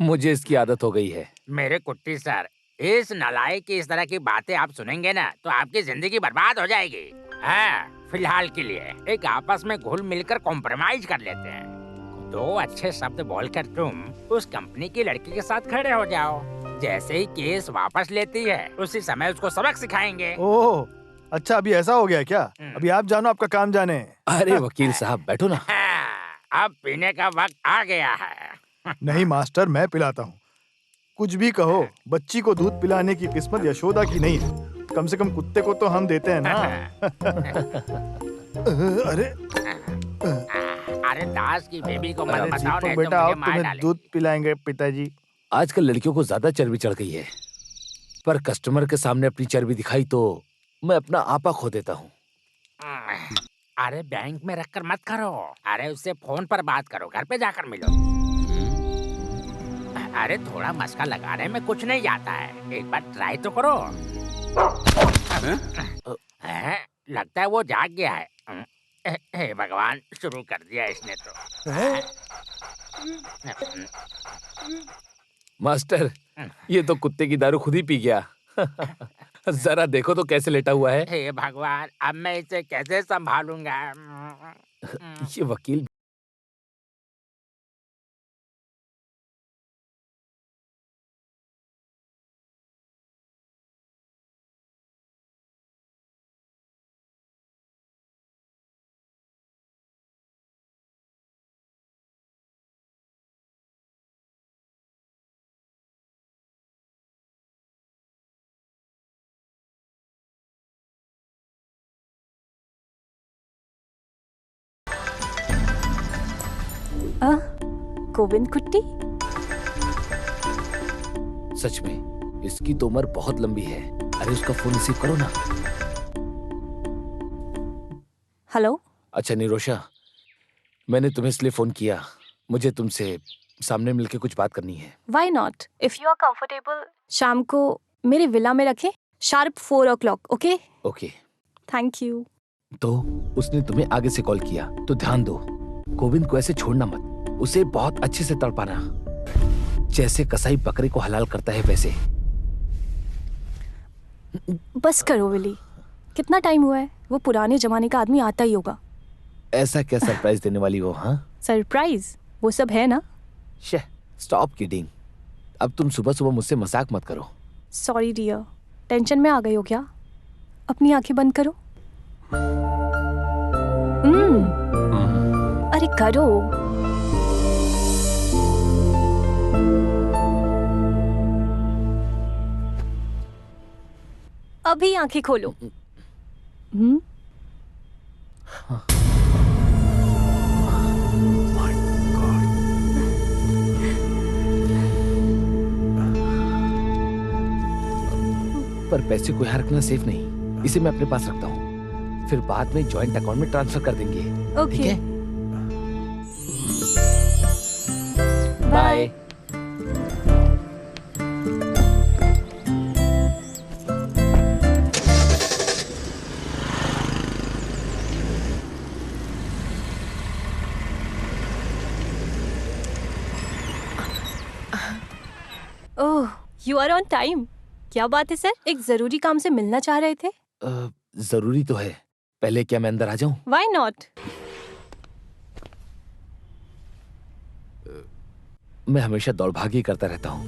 मुझे इसकी आदत हो गई है। मेरे कुट्टी सर, इस नालायक की इस तरह की बातें आप सुनेंगे ना तो आपकी जिंदगी बर्बाद हो जाएगी। हाँ, फिलहाल के लिए एक आपस में घुल मिलकर कॉम्प्रोमाइज कर लेते हैं। 2 अच्छे शब्द बोलकर तुम उस कंपनी की लड़की के साथ खड़े हो जाओ। जैसे ही केस वापस लेती है उसी समय उसको सबक सिखाएंगे। ओह, अच्छा अभी ऐसा हो गया क्या? अभी आप जानो, आपका काम जाने। अरे वकील साहब बैठो ना। अब पीने का वक्त आ गया है। नहीं मास्टर, मैं पिलाता हूँ। कुछ भी कहो, बच्ची को दूध पिलाने की किस्मत यशोदा की नहीं है। कम से कम कुत्ते को तो हम देते हैं ना। अरे दास की बेबी को मत बताओ, नहीं तो बेटा आओ, मुझे मार तुम्हें डालेंगे। दूध पिलाएंगे पिताजी। आजकल लड़कियों को ज्यादा चर्बी चढ़ गई है, पर कस्टमर के सामने अपनी चर्बी दिखाई तो मैं अपना आपा खो देता हूँ। अरे बैंक में रखकर मत करो, अरे उससे फोन पर बात करो, घर पे जाकर मिलो। अरे थोड़ा मस्का लगाने में कुछ नहीं आता है, एक बार ट्राई तो करो। लगता है वो जाग गया है। हे भगवान, शुरू कर दिया इसने तो। मास्टर, ये तो कुत्ते की दारू खुद ही पी गया। जरा देखो तो कैसे लेटा हुआ है। हे भगवान, अब मैं इसे कैसे संभालूंगा? ये वकील गोविंद कुट्टी? सच में इसकी तो उम्र बहुत लंबी है। अरे उसका फोन रिसीव करो ना। हेलो। अच्छा निरोशा, मैंने तुम्हें इसलिए फोन किया, मुझे तुमसे सामने मिलके कुछ बात करनी है। Why not? If you are comfortable, शाम को मेरे विला में रखें, sharp 4 o'clock, okay? Okay. Thank you. तो उसने तुम्हें आगे से कॉल किया, तो ध्यान दो, गोविंद को ऐसे छोड़ना मत, उसे बहुत अच्छे से तड़पाना, जैसे कसाई बकरे को हलाल करता है वैसे। बस करो विली, कितना टाइम हुआ है? वो पुराने जमाने का आदमी आता ही होगा। ऐसा क्या सरप्राइज देने वाली हो? हाँ, सरप्राइज वो सब है ना। Stop kidding. अब तुम सुबह सुबह मुझसे मजाक मत करो। सॉरी डियर, टेंशन में आ गई हो क्या? अपनी आंखें बंद करो। अरे करो। अभी आंखें खोलो। पर पैसे को यहाँ रखना सेफ नहीं, इसे मैं अपने पास रखता हूँ, फिर बाद में जॉइंट अकाउंट में ट्रांसफर कर देंगे। ठीक है? Bye. Oh, you are on time. क्या बात है सर, एक जरूरी काम से मिलना चाह रहे थे? जरूरी तो है, पहले क्या मैं अंदर आ जाऊं? Why not? मैं हमेशा दौड़भागी करता रहता हूँ,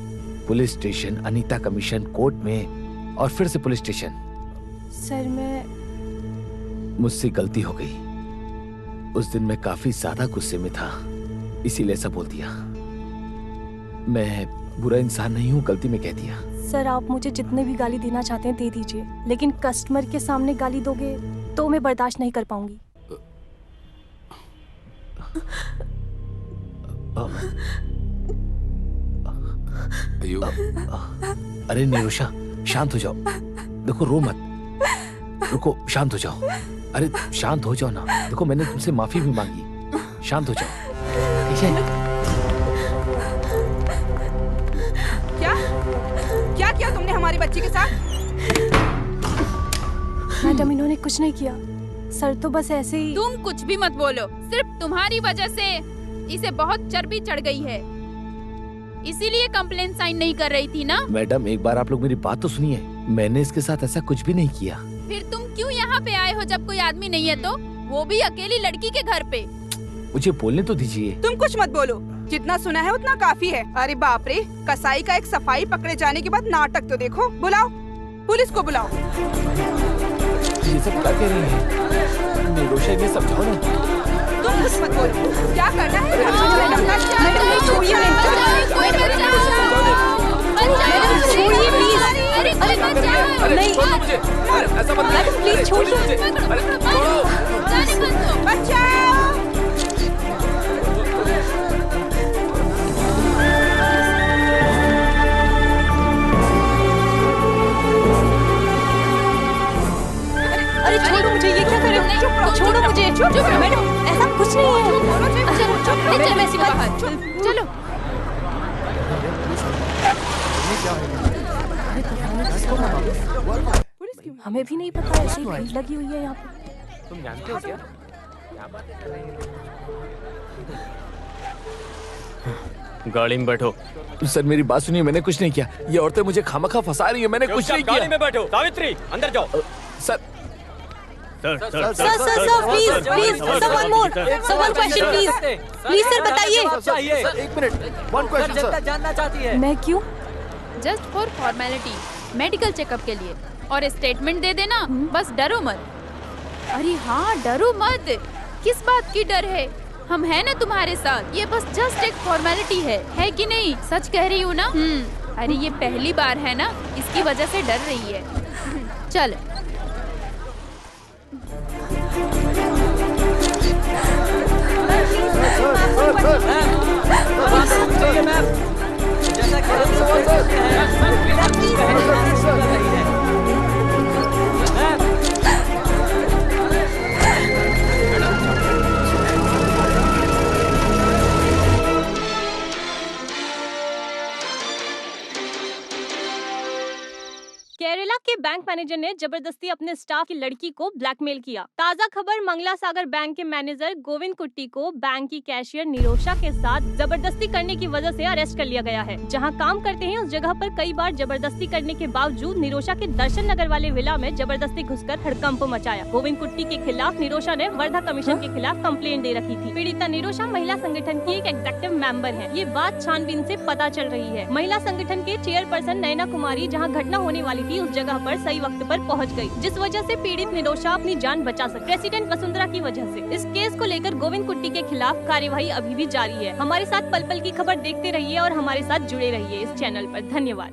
police station, Anita commission, court में और फिर से पुलिस स्टेशन। सर मैं मुझसे गलती हो गई, उस दिन मैं काफी ज्यादा गुस्से में था, इसीलिए ऐसा बोल दिया। मैं बुरा इंसान नहीं हूँ, गलती में कह दिया। सर आप मुझे जितने भी गाली देना चाहते हैं दे दीजिए, लेकिन कस्टमर के सामने गाली दोगे तो मैं बर्दाश्त नहीं कर पाऊंगी। अरे निरुषा, शांत हो जाओ। देखो रो मत, रुको, शांत हो जाओ। अरे शांत हो जाओ ना, देखो मैंने तुमसे माफी भी मांगी, शांत हो जाओ। ठीक है? क्या किया तुमने हमारी बच्ची के साथ? मैडम इन्होंने कुछ नहीं किया, सर तो बस ऐसे ही। तुम कुछ भी मत बोलो, सिर्फ तुम्हारी वजह से इसे बहुत चर्बी चढ़ गई है, इसीलिए कंप्लेंट साइन नहीं कर रही थी ना। मैडम एक बार आप लोग मेरी बात तो सुनिए, मैंने इसके साथ ऐसा कुछ भी नहीं किया। फिर तुम क्यों यहाँ पे आए हो जब कोई आदमी नहीं है तो? वो भी अकेली लड़की के घर पे। मुझे बोलने तो दीजिए। तुम कुछ मत बोलो, जितना सुना है उतना काफी है। अरे बाप रे, कसाई का एक सफाई पकड़े जाने के बाद नाटक तो देखो। बुलाओ, पुलिस को बुलाओ। ये सब क्या कह रही है? निरोशा ने समझाओ ना। तुम कुछ मत बोलो, क्या करना है? प्लीज छोड़िए। अरे छोड़ो मुझे, ये क्या कर रहे हो? छोड़ो मुझे। मैडम ऐसा कुछ नहीं है। चलो ऐसी बात, चलो। हमें भी नहीं पता, ऐसी भीड़ लगी हुई है यहाँ पे। तुम जानते हो क्या? गाड़ी में बैठो। सर मेरी बात सुनिए, मैंने कुछ नहीं किया, ये औरतें मुझे खामखा फंसा रही है, मैंने कुछ नहीं किया। गाड़ी में बैठो। सावित्री अंदर जाओ। Sir sir please someone more, someone question please sir बताइए। एक मिनट, वन क्वेश्चन सर। जानना चाहती है। मैं क्यों? Just for formality, medical checkup के लिए, और स्टेटमेंट दे देना, बस डरो मत। अरे हाँ, डरो मत। किस बात की डर है? हम हैं ना तुम्हारे साथ। ये बस जस्ट एक फॉर्मेलिटी है कि नहीं? सच कह रही हूँ ना? अरे ये पहली बार है ना, इसकी वजह से डर रही है। चल सर, केरला के बैंक मैनेजर ने जबरदस्ती अपने स्टाफ की लड़की को ब्लैकमेल किया। ताजा खबर, मंगला सागर बैंक के मैनेजर गोविंद कुट्टी को बैंक की कैशियर निरोशा के साथ जबरदस्ती करने की वजह से अरेस्ट कर लिया गया है। जहां काम करते हैं उस जगह पर कई बार जबरदस्ती करने के बावजूद निरोशा के दर्शन नगर वाले विला में जबरदस्ती घुसकर हड़कंप मचाया। गोविंद कुट्टी के खिलाफ निरोशा ने वर्धा कमीशन के खिलाफ कंप्लेंट दे रखी थी। पीड़िता निरोशा महिला संगठन की एक एग्जीक्यूटिव मेंबर है। ये बात छानबीन से पता चल रही है। महिला संगठन के चेयरपर्सन नयना कुमारी जहां घटना होने वाली थी उस जगह पर सही वक्त पर पहुंच गई, जिस वजह से पीड़ित निरोशा अपनी जान बचा सकी। प्रेसिडेंट वसुंधरा की वजह से इस केस को लेकर गोविंद कुट्टी के खिलाफ कार्यवाही अभी भी जारी है। हमारे साथ पल पल की खबर देखते रहिए और हमारे साथ जुड़े रहिए इस चैनल पर। धन्यवाद।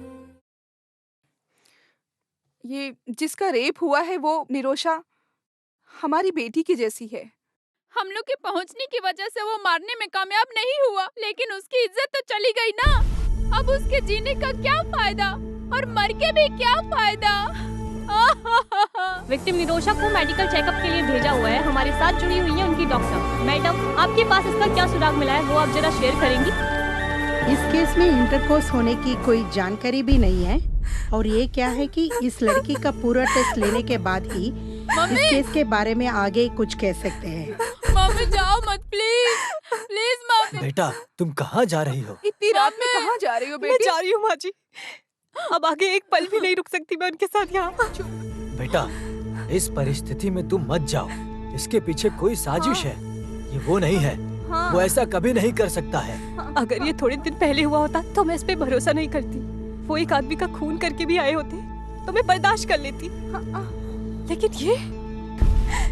ये जिसका रेप हुआ है वो निरोशा हमारी बेटी की जैसी है। हम लोग के पहुंचने की वजह से वो मारने में कामयाब नहीं हुआ, लेकिन उसकी इज्जत तो चली गई ना। अब उसके जीने का क्या फायदा और मर के भी क्या फायदा। विक्टिम निरोशा को मेडिकल चेकअप के लिए भेजा हुआ है। हमारे साथ जुड़ी हुई है उनकी डॉक्टर। मैडम, आपके पास इसका क्या सुराग मिला है, वो आप जरा शेयर करेंगी? इस केस में इंटरकोर्स होने की कोई जानकारी भी नहीं है और ये क्या है कि इस लड़की का पूरा टेस्ट लेने के बाद ही इस केस के बारे में आगे कुछ कह सकते हैं। मम्मी जाओ मत, प्लीज प्लीज मम्मी। बेटा, तुम कहाँ जा रही हो? इतनी रात में कहाँ जा रही हो बेटी? मैं जा रही हूँ माँ जी। अब आगे एक पल भी नहीं रुक सकती मैं उनके साथ यहाँ। बेटा, इस परिस्थिति में तुम मत जाओ। इसके पीछे कोई साजिश है। ये वो नहीं है। वो ऐसा कभी नहीं कर सकता है। अगर ये थोड़े दिन पहले हुआ होता तो मैं इस पे भरोसा नहीं करती। वो एक आदमी का खून करके भी आए होते तो मैं बर्दाश्त कर लेती, लेकिन ये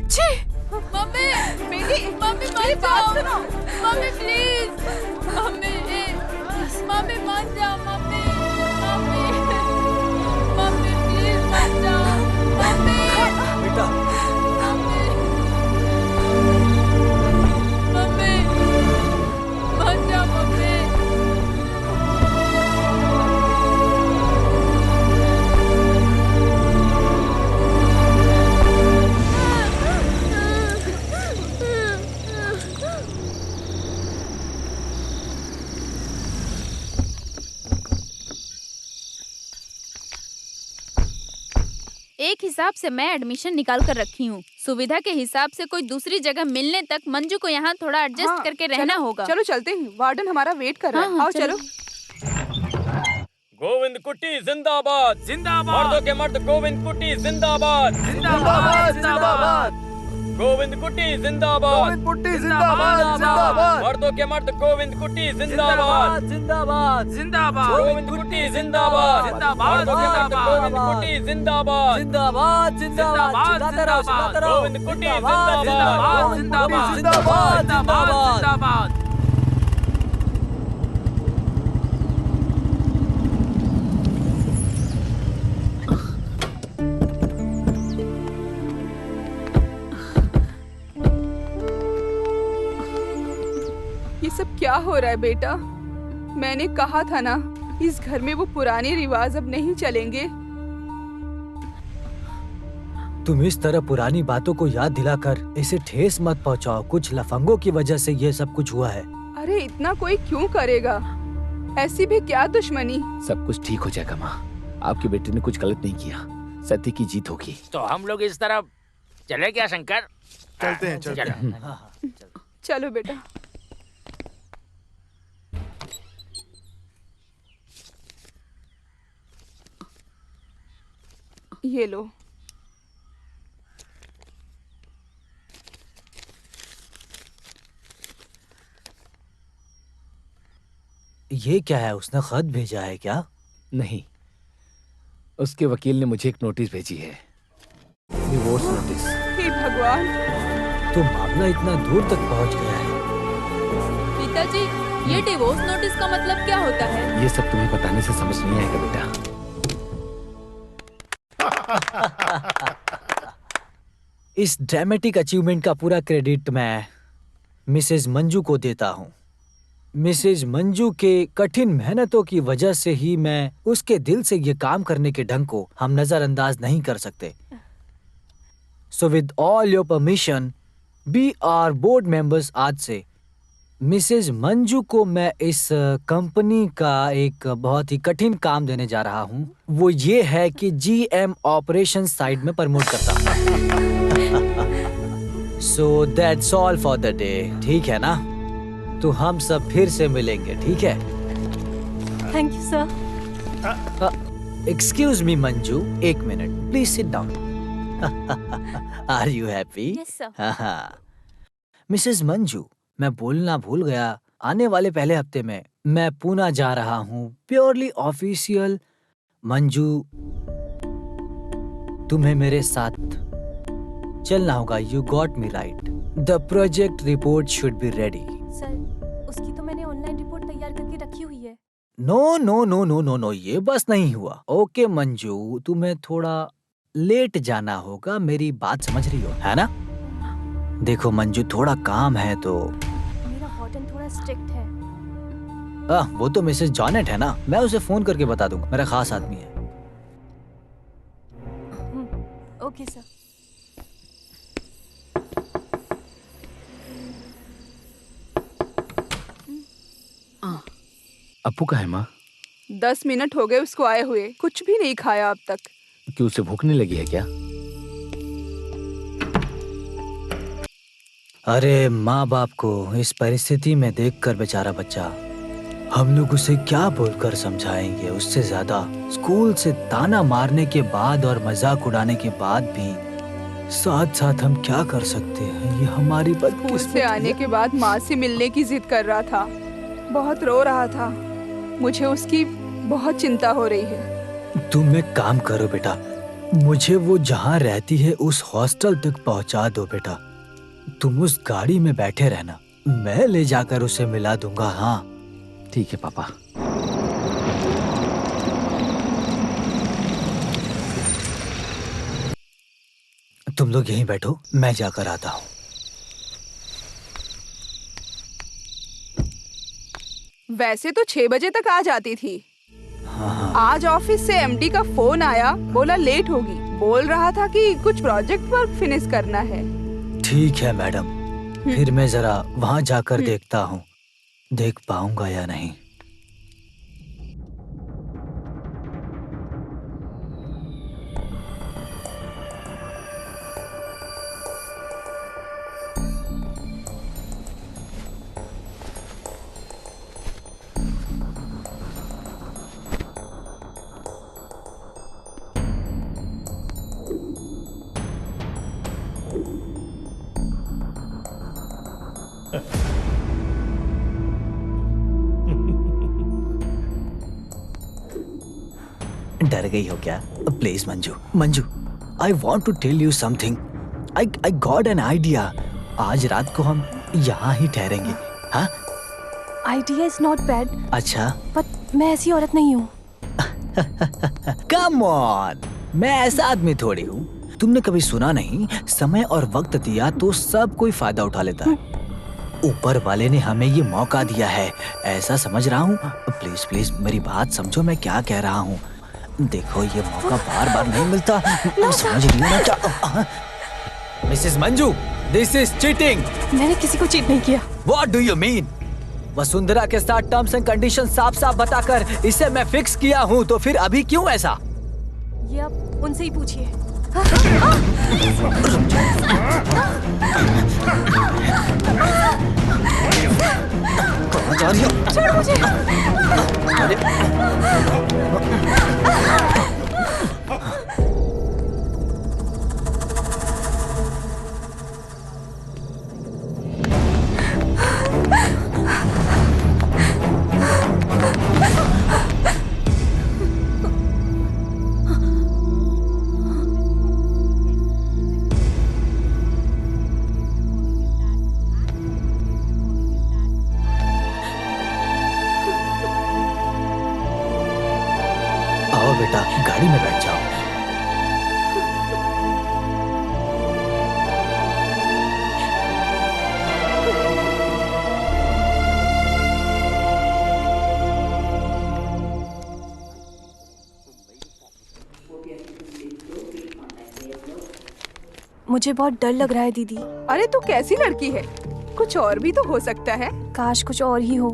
छी। मम्मी बेटी, मम्मी मत जाओ। मम्मी प्लीज, मम्मी मम्मी मत जाओ। मम्मी मम्मी मम्मी प्लीज मत जाओ। मम्मी बेटा, मम्मी मम्मी मत जाओ। मम्मी एक हिसाब से मैं एडमिशन निकाल कर रखी हूँ। सुविधा के हिसाब से कोई दूसरी जगह मिलने तक मंजू को यहाँ थोड़ा एडजस्ट करके रहना होगा। चलो चलते हैं, वार्डन हमारा वेट कर रहा है। आओ चलो। गोविंद कुट्टी जिंदाबाद, जिंदाबाद। मर्दों के मर्द गोविंद कुट्टी जिंदाबाद, जिंदाबाद, जिंदाबाद। गोविंद कुट्टी जिंदाबाद, गोविंद कुट्टी जिंदाबाद, जिंदाबाद। मर्दों के मर्द गोविंद कुट्टी जिंदाबाद, जिंदाबाद, जिंदाबाद। गोविंद कुट्टी जिंदाबाद, जिंदाबाद। मर्दों के मर्द गोविंद कुट्टी जिंदाबाद, जिंदाबाद, जिंदाबाद। चिल्लाते रहो, चिल्लाते रहो। गोविंद कुट्टी जिंदाबाद, जिंदाबाद, जिंदाबाद, जिंदाबाद। ये सब क्या हो रहा है बेटा? मैंने कहा था ना, इस घर में वो पुराने रिवाज अब नहीं चलेंगे। तुम इस तरह पुरानी बातों को याद दिलाकर इसे ठेस मत पहुंचाओ। कुछ लफंगों की वजह से ये सब कुछ हुआ है। अरे इतना कोई क्यों करेगा? ऐसी भी क्या दुश्मनी? सब कुछ ठीक हो जाएगा माँ। आपकी बेटी ने कुछ गलत नहीं किया। सत्य की जीत होगी। तो हम लोग इस तरफ चले क्या शंकर? चलते हैं, चलते हैं। चलो बेटा। ये लो। ये क्या है? उसने खत भेजा है क्या? नहीं, उसके वकील ने मुझे एक नोटिस भेजी है, डिवोर्स नोटिस। हे भगवान, तो मामला इतना दूर तक पहुंच गया है। पिताजी, ये डिवोर्स नोटिस का मतलब क्या होता है? ये सब तुम्हें बताने से समझ नहीं आएगा बेटा। इस ड्रामेटिक अचीवमेंट का पूरा क्रेडिट मैं मिसेस मंजू को देता हूँ। मिसेज मंजू के कठिन मेहनतों की वजह से ही मैं उसके दिल से ये काम करने के ढंग को हम नजरअंदाज नहीं कर सकते। So with all your permission, B R board members, आज से मिसेज मंजू को मैं इस कंपनी का एक बहुत ही कठिन काम देने जा रहा हूँ। वो ये है कि GM ऑपरेशन साइड में प्रमोट करता हूँ। So that's all for the day, ठीक है ना? तो हम सब फिर से मिलेंगे, ठीक है? Thank you sir. Excuse me Manju, एक minute, please sit down. Are you happy? Yes sir. Mrs Manju, मैं बोलना भूल गया, आने वाले पहले हफ्ते में मैं पूना जा रहा हूँ, प्योरली ऑफिशियल। मंजू, तुम्हें मेरे साथ चलना होगा। You got me right. The project report should be ready. Sir, उसकी तो मैंने ऑनलाइन रिपोर्ट तैयार करके रखी हुई है। No no no no no no, ये बस नहीं हुआ। ओके मंजू, तुम्हें थोड़ा लेट जाना होगा, मेरी बात समझ रही हो, है ना? देखो मंजू, थोड़ा काम है तो। मेरा वार्डन थोड़ा स्ट्रिक्ट है। वो तो मिसेस जॉनेट है ना, मैं उसे फोन करके बता दूंगा, मेरा खास आदमी है। Okay sir. अप्पू का है माँ? 10 मिनट हो गए उसको आए हुए, कुछ भी नहीं खाया अब तक। क्यों, उसे भूख नहीं लगी है क्या? अरे माँ बाप को इस परिस्थिति में देखकर बेचारा बच्चा, हम लोग उसे क्या बोलकर समझाएंगे? उससे ज्यादा स्कूल से ताना मारने के बाद और मजाक उड़ाने के बाद भी साथ साथ हम क्या कर सकते हैं? ये हमारी बदकिस्मती से आने के बाद माँ से मिलने की जिद कर रहा था, बहुत रो रहा था। मुझे उसकी बहुत चिंता हो रही है। तुम एक काम करो बेटा, मुझे वो जहाँ रहती है उस हॉस्टल तक पहुँचा दो बेटा। तुम उस गाड़ी में बैठे रहना, मैं ले जाकर उसे मिला दूंगा। हाँ ठीक है पापा। तुम लोग यहीं बैठो, मैं जाकर आता हूँ। वैसे तो 6 बजे तक आ जाती थी। हाँ। आज ऑफिस से एमडी का फोन आया, बोला लेट होगी। बोल रहा था कि कुछ प्रोजेक्ट वर्क फिनिश करना है। ठीक है मैडम, फिर मैं जरा वहाँ जाकर देखता हूँ, देख पाऊंगा या नहीं। डर गई हो क्या? Please Manju, Manju, I want to tell you something. I got an idea. आज रात को हम यहाँ ही ठहरेंगे। हाँ, आइडिया इज नॉट बैड। अच्छा, पर मैं ऐसी औरत नहीं हूँ। कम ऑन, मैं ऐसा आदमी थोड़ी हूँ। तुमने कभी सुना नहीं, समय और वक्त दिया तो सब कोई फायदा उठा लेता है। ऊपर वाले ने हमें ये मौका दिया है, ऐसा समझ रहा हूँ। प्लीज प्लीज मेरी बात समझो, मैं क्या कह रहा हूँ। देखो ये मौका बार बार नहीं मिलता, समझ रही हो ना क्या? Mrs Manju, this is cheating. मैंने किसी को चीट नहीं किया। What do you mean? Vasundhara के साथ टर्म्स एंड कंडीशन साफ साफ बताकर इसे मैं फिक्स किया हूँ, तो फिर अभी क्यों ऐसा? ये आप उनसे ही पूछिए। कहाँ जा रही हो? छोड़ो मुझे। बेटा, गाड़ी में बैठ जाओ। मुझे बहुत डर लग रहा है दीदी। अरे तू कैसी लड़की है, कुछ और भी तो हो सकता है। काश कुछ और ही हो।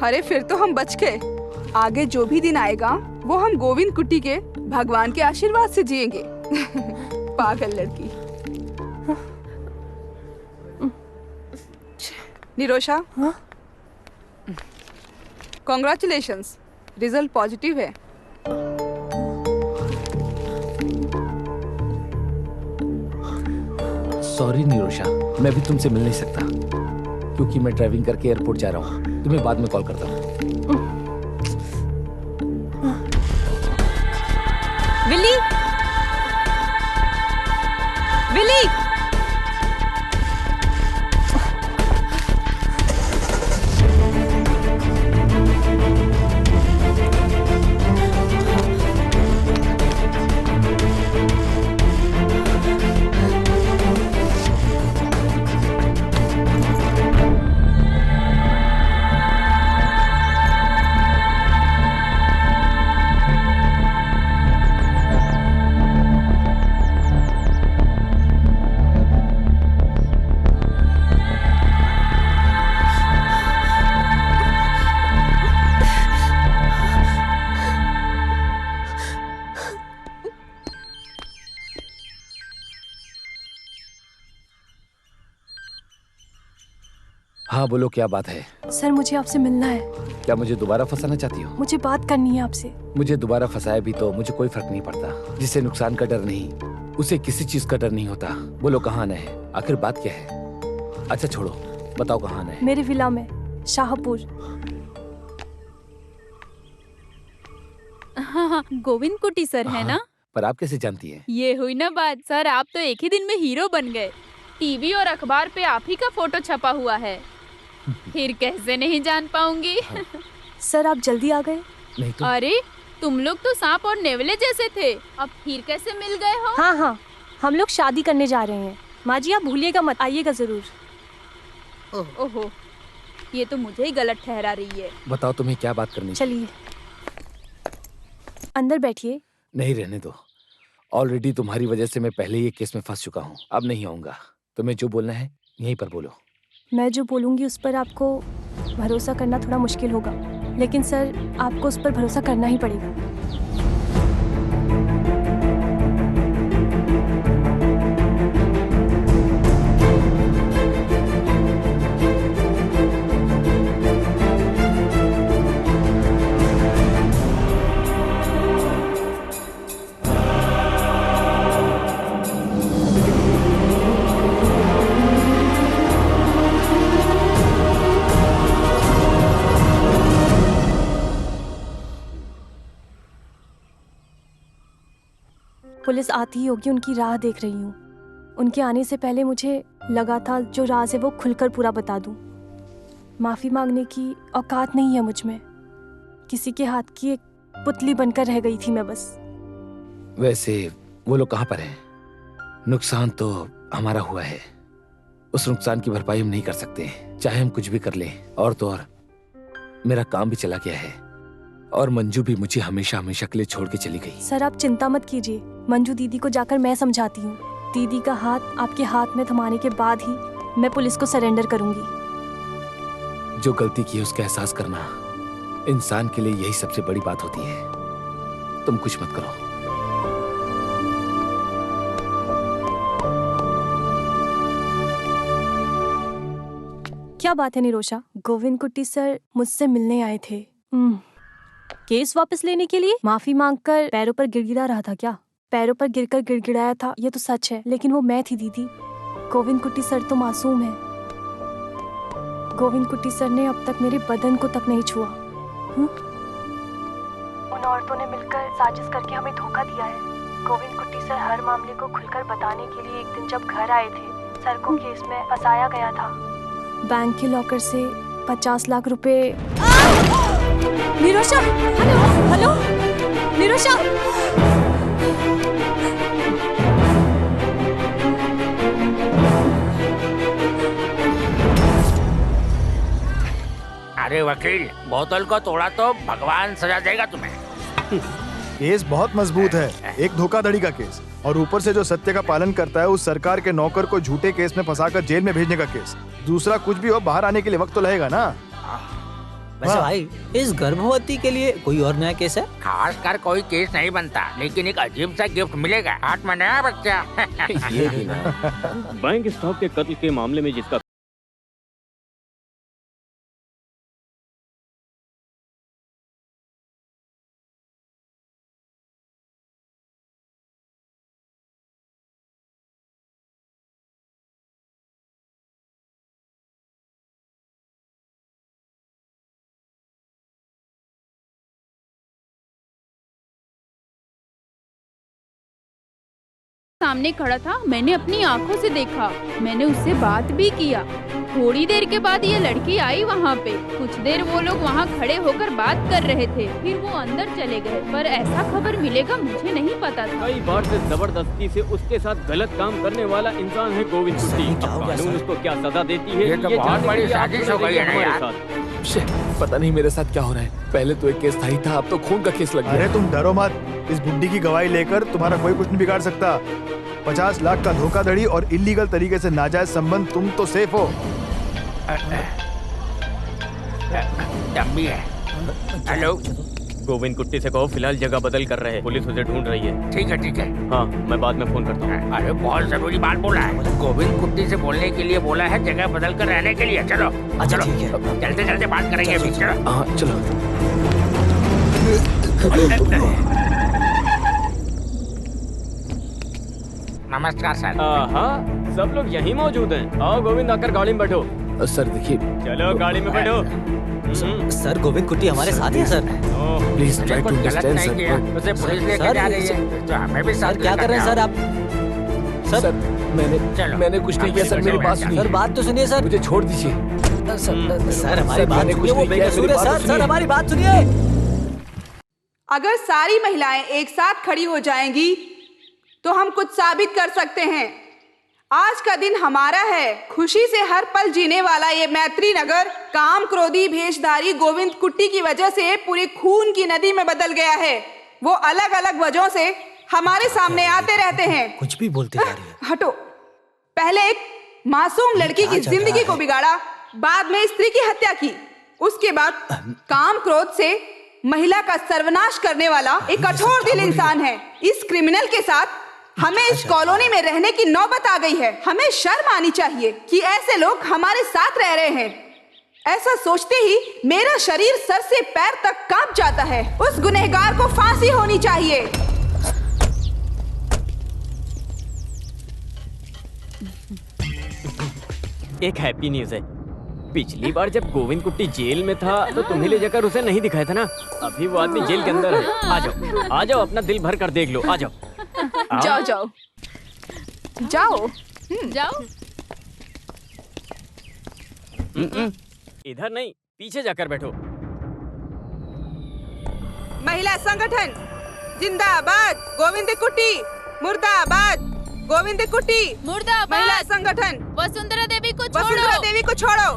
अरे फिर तो हम बच गए। आगे जो भी दिन आएगा वो हम गोविंद कुट्टी के भगवान के आशीर्वाद से जिएंगे। पागल लड़की। निरोशा, कॉन्ग्रेचुलेशंस, रिजल्ट पॉजिटिव है। सॉरी निरोशा, मैं भी तुमसे मिल नहीं सकता क्योंकि मैं ड्राइविंग करके एयरपोर्ट जा रहा हूँ। तुम्हें बाद में कॉल करता हूँ। विली, विली, हाँ बोलो, क्या बात है? सर मुझे आपसे मिलना है। क्या मुझे दोबारा फंसाना चाहती हो? मुझे बात करनी है आपसे। मुझे दोबारा फंसाया भी तो मुझे कोई फर्क नहीं पड़ता। जिसे नुकसान का डर नहीं, उसे किसी चीज का डर नहीं होता। बोलो कहाँ आना है, आखिर बात क्या है? अच्छा छोड़ो, बताओ कहाँ आना है? मेरे विला में, शाहपुर। हाँ, गोविंद कुट्टी सर है ना? पर आप कैसे जानती हैं? ये हुई ना बात। सर आप तो एक ही दिन में हीरो बन गए। टीवी और अखबार पे आप ही का फोटो छपा हुआ है, फिर कैसे नहीं जान पाऊंगी। सर आप जल्दी आ गए। नहीं तो। अरे तुम लोग तो सांप और नेवले जैसे थे, अब फिर कैसे मिल गए हो? हाँ हाँ, हम लोग शादी करने जा रहे हैं। माँ जी आप भूलिएगा मत, आइएगा जरूर। ओहो, ये तो मुझे ही गलत ठहरा रही है। बताओ तुम्हें क्या बात करनी? चलिए अंदर बैठिए। नहीं, रहने दो। ऑलरेडी तुम्हारी वजह से मैं पहले ही केस में फंस चुका हूँ। अब नहीं आऊंगा। तुम्हें जो बोलना है यहीं पर बोलो। मैं जो बोलूँगी उस पर आपको भरोसा करना थोड़ा मुश्किल होगा, लेकिन सर आपको उस पर भरोसा करना ही पड़ेगा। पुलिस आती ही होगी, उनकी राह देख रही हूँ। उनके आने से पहले मुझे लगा था जो राज है वो खुलकर पूरा बता दूँ। माफ़ी मांगने की औकात नहीं है मुझ में। किसी के हाथ की एक पुतली बनकर रह गई थी मैं बस। वैसे वो लोग कहाँ पर हैं? नुकसान तो हमारा हुआ है, उस नुकसान की भरपाई हम नहीं कर सकते, चाहे हम कुछ भी कर लें। और तो और मेरा काम भी चला गया है और मंजू भी मुझे हमेशा हमेशा के लिए छोड़ के चली गई। सर आप चिंता मत कीजिए, मंजू दीदी को जाकर मैं समझाती हूँ। दीदी का हाथ आपके हाथ में थमाने के बाद ही मैं पुलिस को सरेंडर करूंगी। जो गलती की है उसका एहसास करना इंसान के लिए यही सबसे बड़ी बात होती है। तुम कुछ मत करो। क्या बात है निरोशा, गोविंद कुट्टी सर मुझसे मिलने आए थे। केस वापस लेने के लिए? माफी मांगकर पैरों पर गिड़गिड़ा रहा था क्या? पैरों पर गिरकर गिड़गिड़ाया था, ये तो सच है, लेकिन वो मैं थी दीदी। गोविंद कुट्टी सर तो मासूम है। गोविंद कुट्टी सर ने अब तक मेरे बदन को तक नहीं छुआ। उन औरतों ने मिलकर साजिश करके हमें धोखा दिया है। गोविंद कुट्टी सर हर मामले को खुलकर बताने के लिए एक दिन जब घर आए थे, सर को केस में फंसाया गया था। बैंक के लॉकर से 50 लाख रुपए। निरोशा, हेलो हेलो निरोशा। अरे वकील, बोतल को तोड़ा तो भगवान सजा देगा तुम्हें। केस बहुत मजबूत है, एक धोखाधड़ी का केस। और ऊपर से जो सत्य का पालन करता है उस सरकार के नौकर को झूठे केस में फंसाकर जेल में भेजने का केस। दूसरा कुछ भी हो, बाहर आने के लिए वक्त तो लगेगा ना। वैसे भाई, इस गर्भवती के लिए कोई और नया केस है? खास कर कोई केस नहीं बनता, लेकिन एक अजीब सा गिफ्ट मिलेगा। हाथ में नया बच्चा। ये भी ना। बैंक स्टॉक के कत्ल के मामले में जिसका सामने खड़ा था, मैंने अपनी आंखों से देखा, मैंने उससे बात भी किया। थोड़ी देर के बाद ये लड़की आई वहाँ पे। कुछ देर वो लोग वहाँ खड़े होकर बात कर रहे थे, फिर वो अंदर चले गए। पर ऐसा खबर मिलेगा मुझे नहीं पता था। कई बार से जबरदस्ती से उसके साथ गलत काम करने वाला इंसान है गोविंद कुट्टी। कानून उसको क्या सजा देती है ये तो बहुत बड़ी साजिश हो गई है ना यार। पता नहीं मेरे साथ क्या हो रहा है। पहले तो एक केस था ही था, अब तो खून का केस लग गया। अरे तुम डरो मत, इस बुड्ढी की गवाही लेकर तुम्हारा कोई कुछ नहीं बिगाड़ सकता। 50 लाख का धोखाधड़ी और इलीगल तरीके से नाजायज संबंध, तुम तो सेफ हो। डम्बी है। हेलो, गोविंद कुट्टी से कहो फिलहाल जगह बदल कर रहे हैं, पुलिस उसे ढूंढ रही है। ठीक है ठीक है। हाँ, मैं बाद में फोन करता हूँ। अरे बहुत जरूरी बात बोला है। गोविंद कुट्टी से बोलने के लिए बोला है, जगह बदल कर रहने के लिए। चलो चलो, चलते चलते बात करेंगे अभी। चलो हाँ चलो। नमस्कार सर। हाँ, सब लोग यहीं मौजूद हैं। आओ गोविंद, आकर गाड़ी में बैठो। सर देखिए, चलो गाड़ी में बैठो। सर गोविंद कुट्टी हमारे साथ है sir. Please try to understand sir. उसे पुलिस लेकर जा रही है, तो हमें भी साथ क्या कर रहे हैं सर आप? सर मैंने कुछ नहीं किया सर, मेरी बात सुनिए। सर बात तो सुनिए सर। मुझे छोड़ दीजिए सर, हमारी बात सुनिए। वो बेकसूर है सर। सर हमारी बात सुनिए। अगर सारी महिलाएं एक साथ खड़ी हो जाएंगी तो हम कुछ साबित कर सकते हैं। आज का दिन हमारा है। खुशी से हर पल जीने वाला ये मैत्री नगर काम क्रोधी भेषधारी गोविंद कुट्टी की वजह से पूरी खून की नदी में बदल गया है। वो अलग अलग वजहों से हमारे सामने आते रहते हैं। कुछ भी बोलते जा रही है। हटो। पहले एक मासूम लड़की की जिंदगी को बिगाड़ा, बाद में स्त्री की हत्या की, उसके बाद काम क्रोध से महिला का सर्वनाश करने वाला एक कठोर दिल इंसान है। इस क्रिमिनल के साथ हमें इस कॉलोनी में रहने की नौबत आ गई है। हमें शर्म आनी चाहिए कि ऐसे लोग हमारे साथ रह रहे हैं। ऐसा सोचते ही मेरा शरीर सर से पैर तक कांप जाता है। उस गुनहगार को फांसी होनी चाहिए। एक हैप्पी न्यूज है। पिछली बार जब गोविंद कुट्टी जेल में था तो तुम्हें ले जाकर उसे नहीं दिखाया था ना। अभी वो आदमी जेल के अंदर है। आ जाओ, अपना दिल भर कर देख लो। आ जाओ। जाओ जाओ जाओ जाओ। इधर नहीं, पीछे जाकर बैठो। महिला संगठन जिंदाबाद। गोविंद कुट्टी मुर्दाबाद। गोविंद कुट्टी मुर्दाबाद। महिला संगठन वसुंधरा देवी को छोड़ो। वसुंधरा देवी को छोड़ो।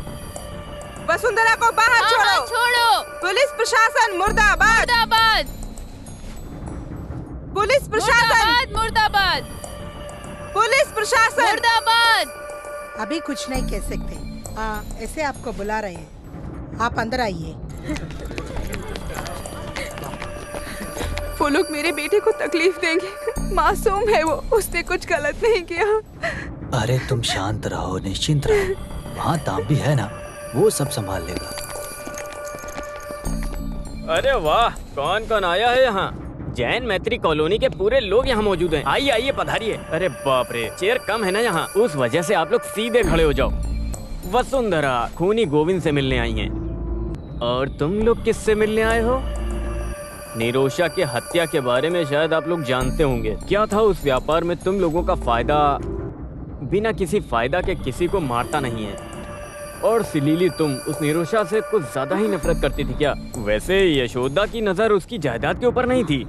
वसुंधरा को बाहर छोड़ो। छोड़ो। पुलिस प्रशासन मुर्दाबाद। मुर्दाबाद। पुलिस प्रशासन मुर्दाबाद। पुलिस प्रशासन मुर्दाबाद। अभी कुछ नहीं कह सकते। ऐसे आपको बुला रहे हैं, आप अंदर आइए। वो लोग मेरे बेटे को तकलीफ देंगे। मासूम है वो, उसने कुछ गलत नहीं किया। अरे तुम शांत रहो, निश्चिंत रहो। वहाँ ताम भी है ना, वो सब संभाल लेगा। अरे वाह, कौन कौन आया है यहाँ? जैन मैत्री कॉलोनी के पूरे लोग यहाँ मौजूद हैं। आइए आइए, पधारिए। अरे बाप रे, चेयर कम है ना यहाँ, उस वजह से आप लोग सीधे खड़े हो जाओ। वसुंधरा खूनी गोविंद से मिलने आई हैं। और तुम लोग किससे मिलने आए हो? निरोशा के हत्या के बारे में शायद आप लोग जानते होंगे। क्या था उस व्यापार में तुम लोगों का फायदा? बिना किसी फायदा के किसी को मारता नहीं है। और सिलीली, तुम उस निरोशा से कुछ ज्यादा ही नफरत करती थी क्या? वैसे यशोदा की नजर उसकी जायदाद के ऊपर नहीं थी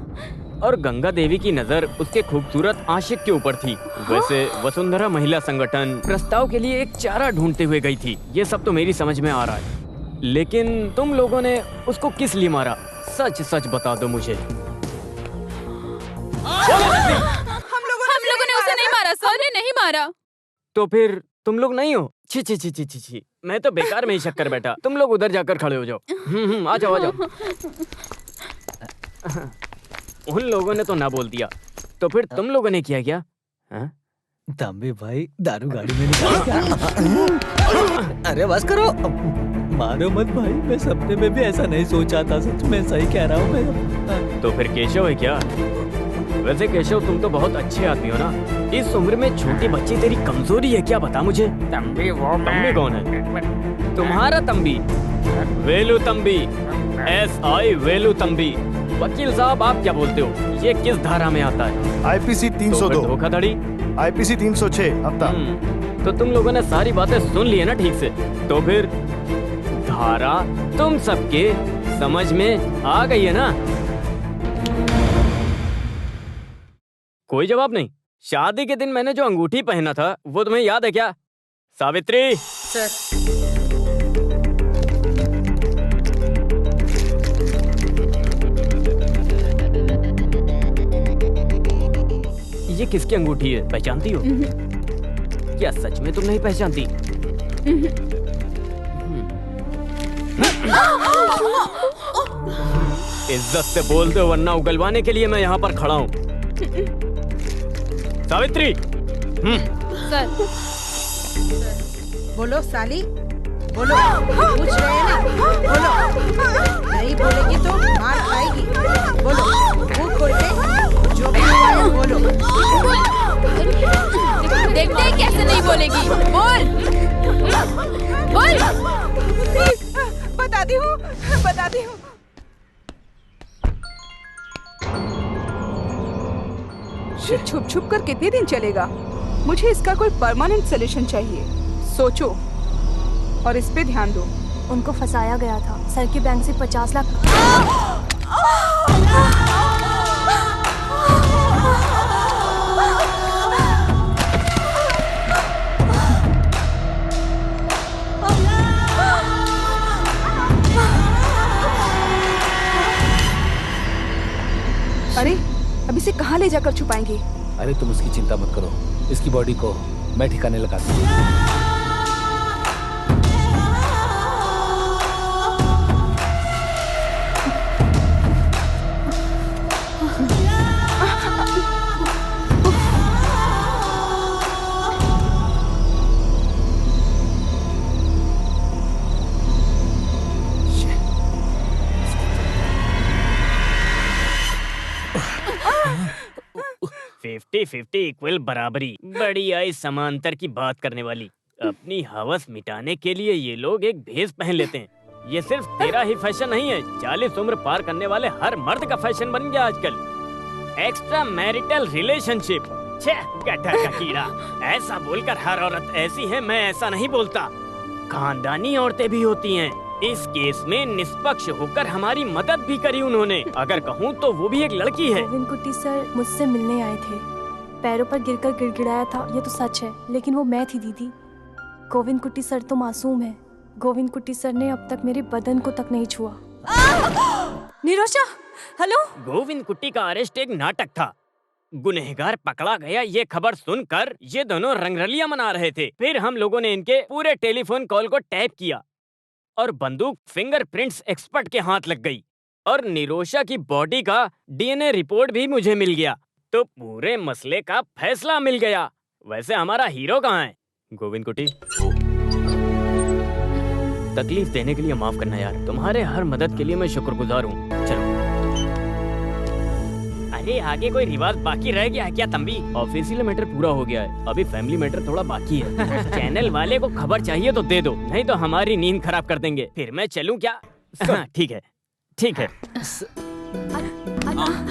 और गंगा देवी की नजर उसके खूबसूरत आशिक के ऊपर थी। वैसे वसुंधरा महिला संगठन प्रस्ताव के लिए एक चारा ढूंढते हुए गई थी। ये सब तो मेरी समझ में आ रहा है, लेकिन तुम लोगों ने उसको किस लिए मारा? सच सच बता दो मुझे। हम लोगों मारा। तो फिर तुम लोग नहीं हो? छी छी छी छी छी छी, मैं तो बेकार में ही शक कर बैठा। तुम लोग उधर जाकर खड़े हो जाओ। आ जाओ आ जाओ। उन लोगों ने तो ना बोल दिया, तो फिर तुम लोगों ने किया क्या? तंबी भाई दारू गाड़ी में निकाल क्या? अरे बस करो, मारो मत भाई, मैं सपने में भी ऐसा नहीं सोचा था, सच में सही कह रहा हूँ मैं। तो फिर केशव है क्या? वैसे केशव तुम तो बहुत अच्छे आदमी हो ना, इस उम्र में छोटी बच्ची तेरी कमजोरी है क्या, बता मुझे। तंबी वो तंबी कौन है? तुम्हारा तंबी, वेलू तंबी, SI वेलू तंबी। वकील साहब आप क्या बोलते हो, ये किस धारा में आता है? IPC 302 धोखाधड़ी, IPC 306 हफ्ता। तो तुम लोगों ने सारी बातें सुन ली है ना ठीक से, तो फिर धारा तुम सबके समझ में आ गई है ना? कोई जवाब नहीं। शादी के दिन मैंने जो अंगूठी पहना था वो तुम्हें याद है क्या? सावित्री सर। ये किसकी अंगूठी है, पहचानती हो? क्या सच में तुम नहीं पहचानती? इज्जत से बोल दो वरना उगलवाने के लिए मैं यहाँ पर खड़ा हूँ। सावित्री। सर। बोलो साली, बोलो, पूछ रहे हैं ना, बोलो। नहीं बोलेगी तो मार खाएगी। बोलो, मुंह खोल के जो भी हुआ है बोलो। देखते हैं कैसे नहीं बोलेगी, बोल बोल। बताती हूँ। ये छुप छुप कर कितने दिन चलेगा? मुझे इसका कोई परमानेंट सोल्यूशन चाहिए। सोचो और इस पे ध्यान दो। उनको फंसाया गया था, सर के बैंक से 50 लाख। अरे अब इसे कहाँ ले जाकर छुपाएंगे? अरे तुम उसकी चिंता मत करो, इसकी बॉडी को मैं ठिकाने लगा दूंगा। इक्वल बराबरी, बड़ी आई समांतर की बात करने वाली। अपनी हवस मिटाने के लिए ये लोग एक भेष पहन लेते हैं। ये सिर्फ तेरा ही फैशन नहीं है, 40 उम्र पार करने वाले हर मर्द का फैशन बन गया आजकल। एक्स्ट्रा मैरिटल रिलेशनशिप, गटर का कीड़ा। ऐसा बोलकर हर औरत ऐसी है, मैं ऐसा नहीं बोलता। खानदानी औरतें भी होती हैं। इस केस में निष्पक्ष होकर हमारी मदद भी करी उन्होंने। अगर कहूँ तो वो भी एक लड़की है। गोविंद कुट्टी सर मुझसे मिलने आए थे, पैरों पर गिरकर गिड़गिड़ाया था, ये तो सच है, लेकिन वो मैं थी दीदी। गोविंद कुट्टी सर तो मासूम है। गोविंद कुट्टी सर ने अब तक मेरे बदन को तक नहीं छुआ। निरोशा, हेलो। गोविंद कुट्टी का अरेस्ट एक नाटक था। गुनहगार पकड़ा गया ये खबर सुनकर ये दोनों रंगरलियां मना रहे थे। फिर हम लोगों ने इनके पूरे टेलीफोन कॉल को टैप किया और बंदूक फिंगरप्रिंट्स एक्सपर्ट के हाथ लग गई और निरोशा की बॉडी का DNA रिपोर्ट भी मुझे मिल गया। तो पूरे मसले का फैसला मिल गया। वैसे हमारा हीरो कहाँ है? गोविंद कुट्टी, तकलीफ देने के लिए माफ करना यार, तुम्हारे हर मदद के लिए मैं शुक्रगुजार हूँ। चलो। अरे आगे कोई रिवाज बाकी रह गया है क्या तंबी? ऑफिशियल मैटर पूरा हो गया है, अभी फैमिली मैटर थोड़ा बाकी है। चैनल वाले को खबर चाहिए तो दे दो, नहीं तो हमारी नींद खराब कर देंगे। फिर मैं चलूं क्या? हाँ, ठीक है ठीक है।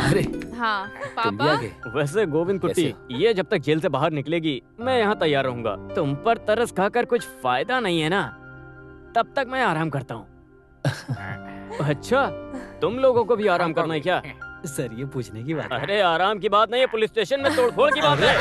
अरे हाँ पापा। वैसे गोविंद कुट्टी, ये जब तक जेल से बाहर निकलेगी मैं यहाँ तैयार रहूंगा। तुम पर तरस खाकर कुछ फायदा नहीं है ना, तब तक मैं आराम करता हूँ। अच्छा, तुम लोगों को भी आराम करना है क्या? सर ये पूछने की बात है। अरे आराम की बात नहीं है, पुलिस स्टेशन में तोड़फोड़ की बात है।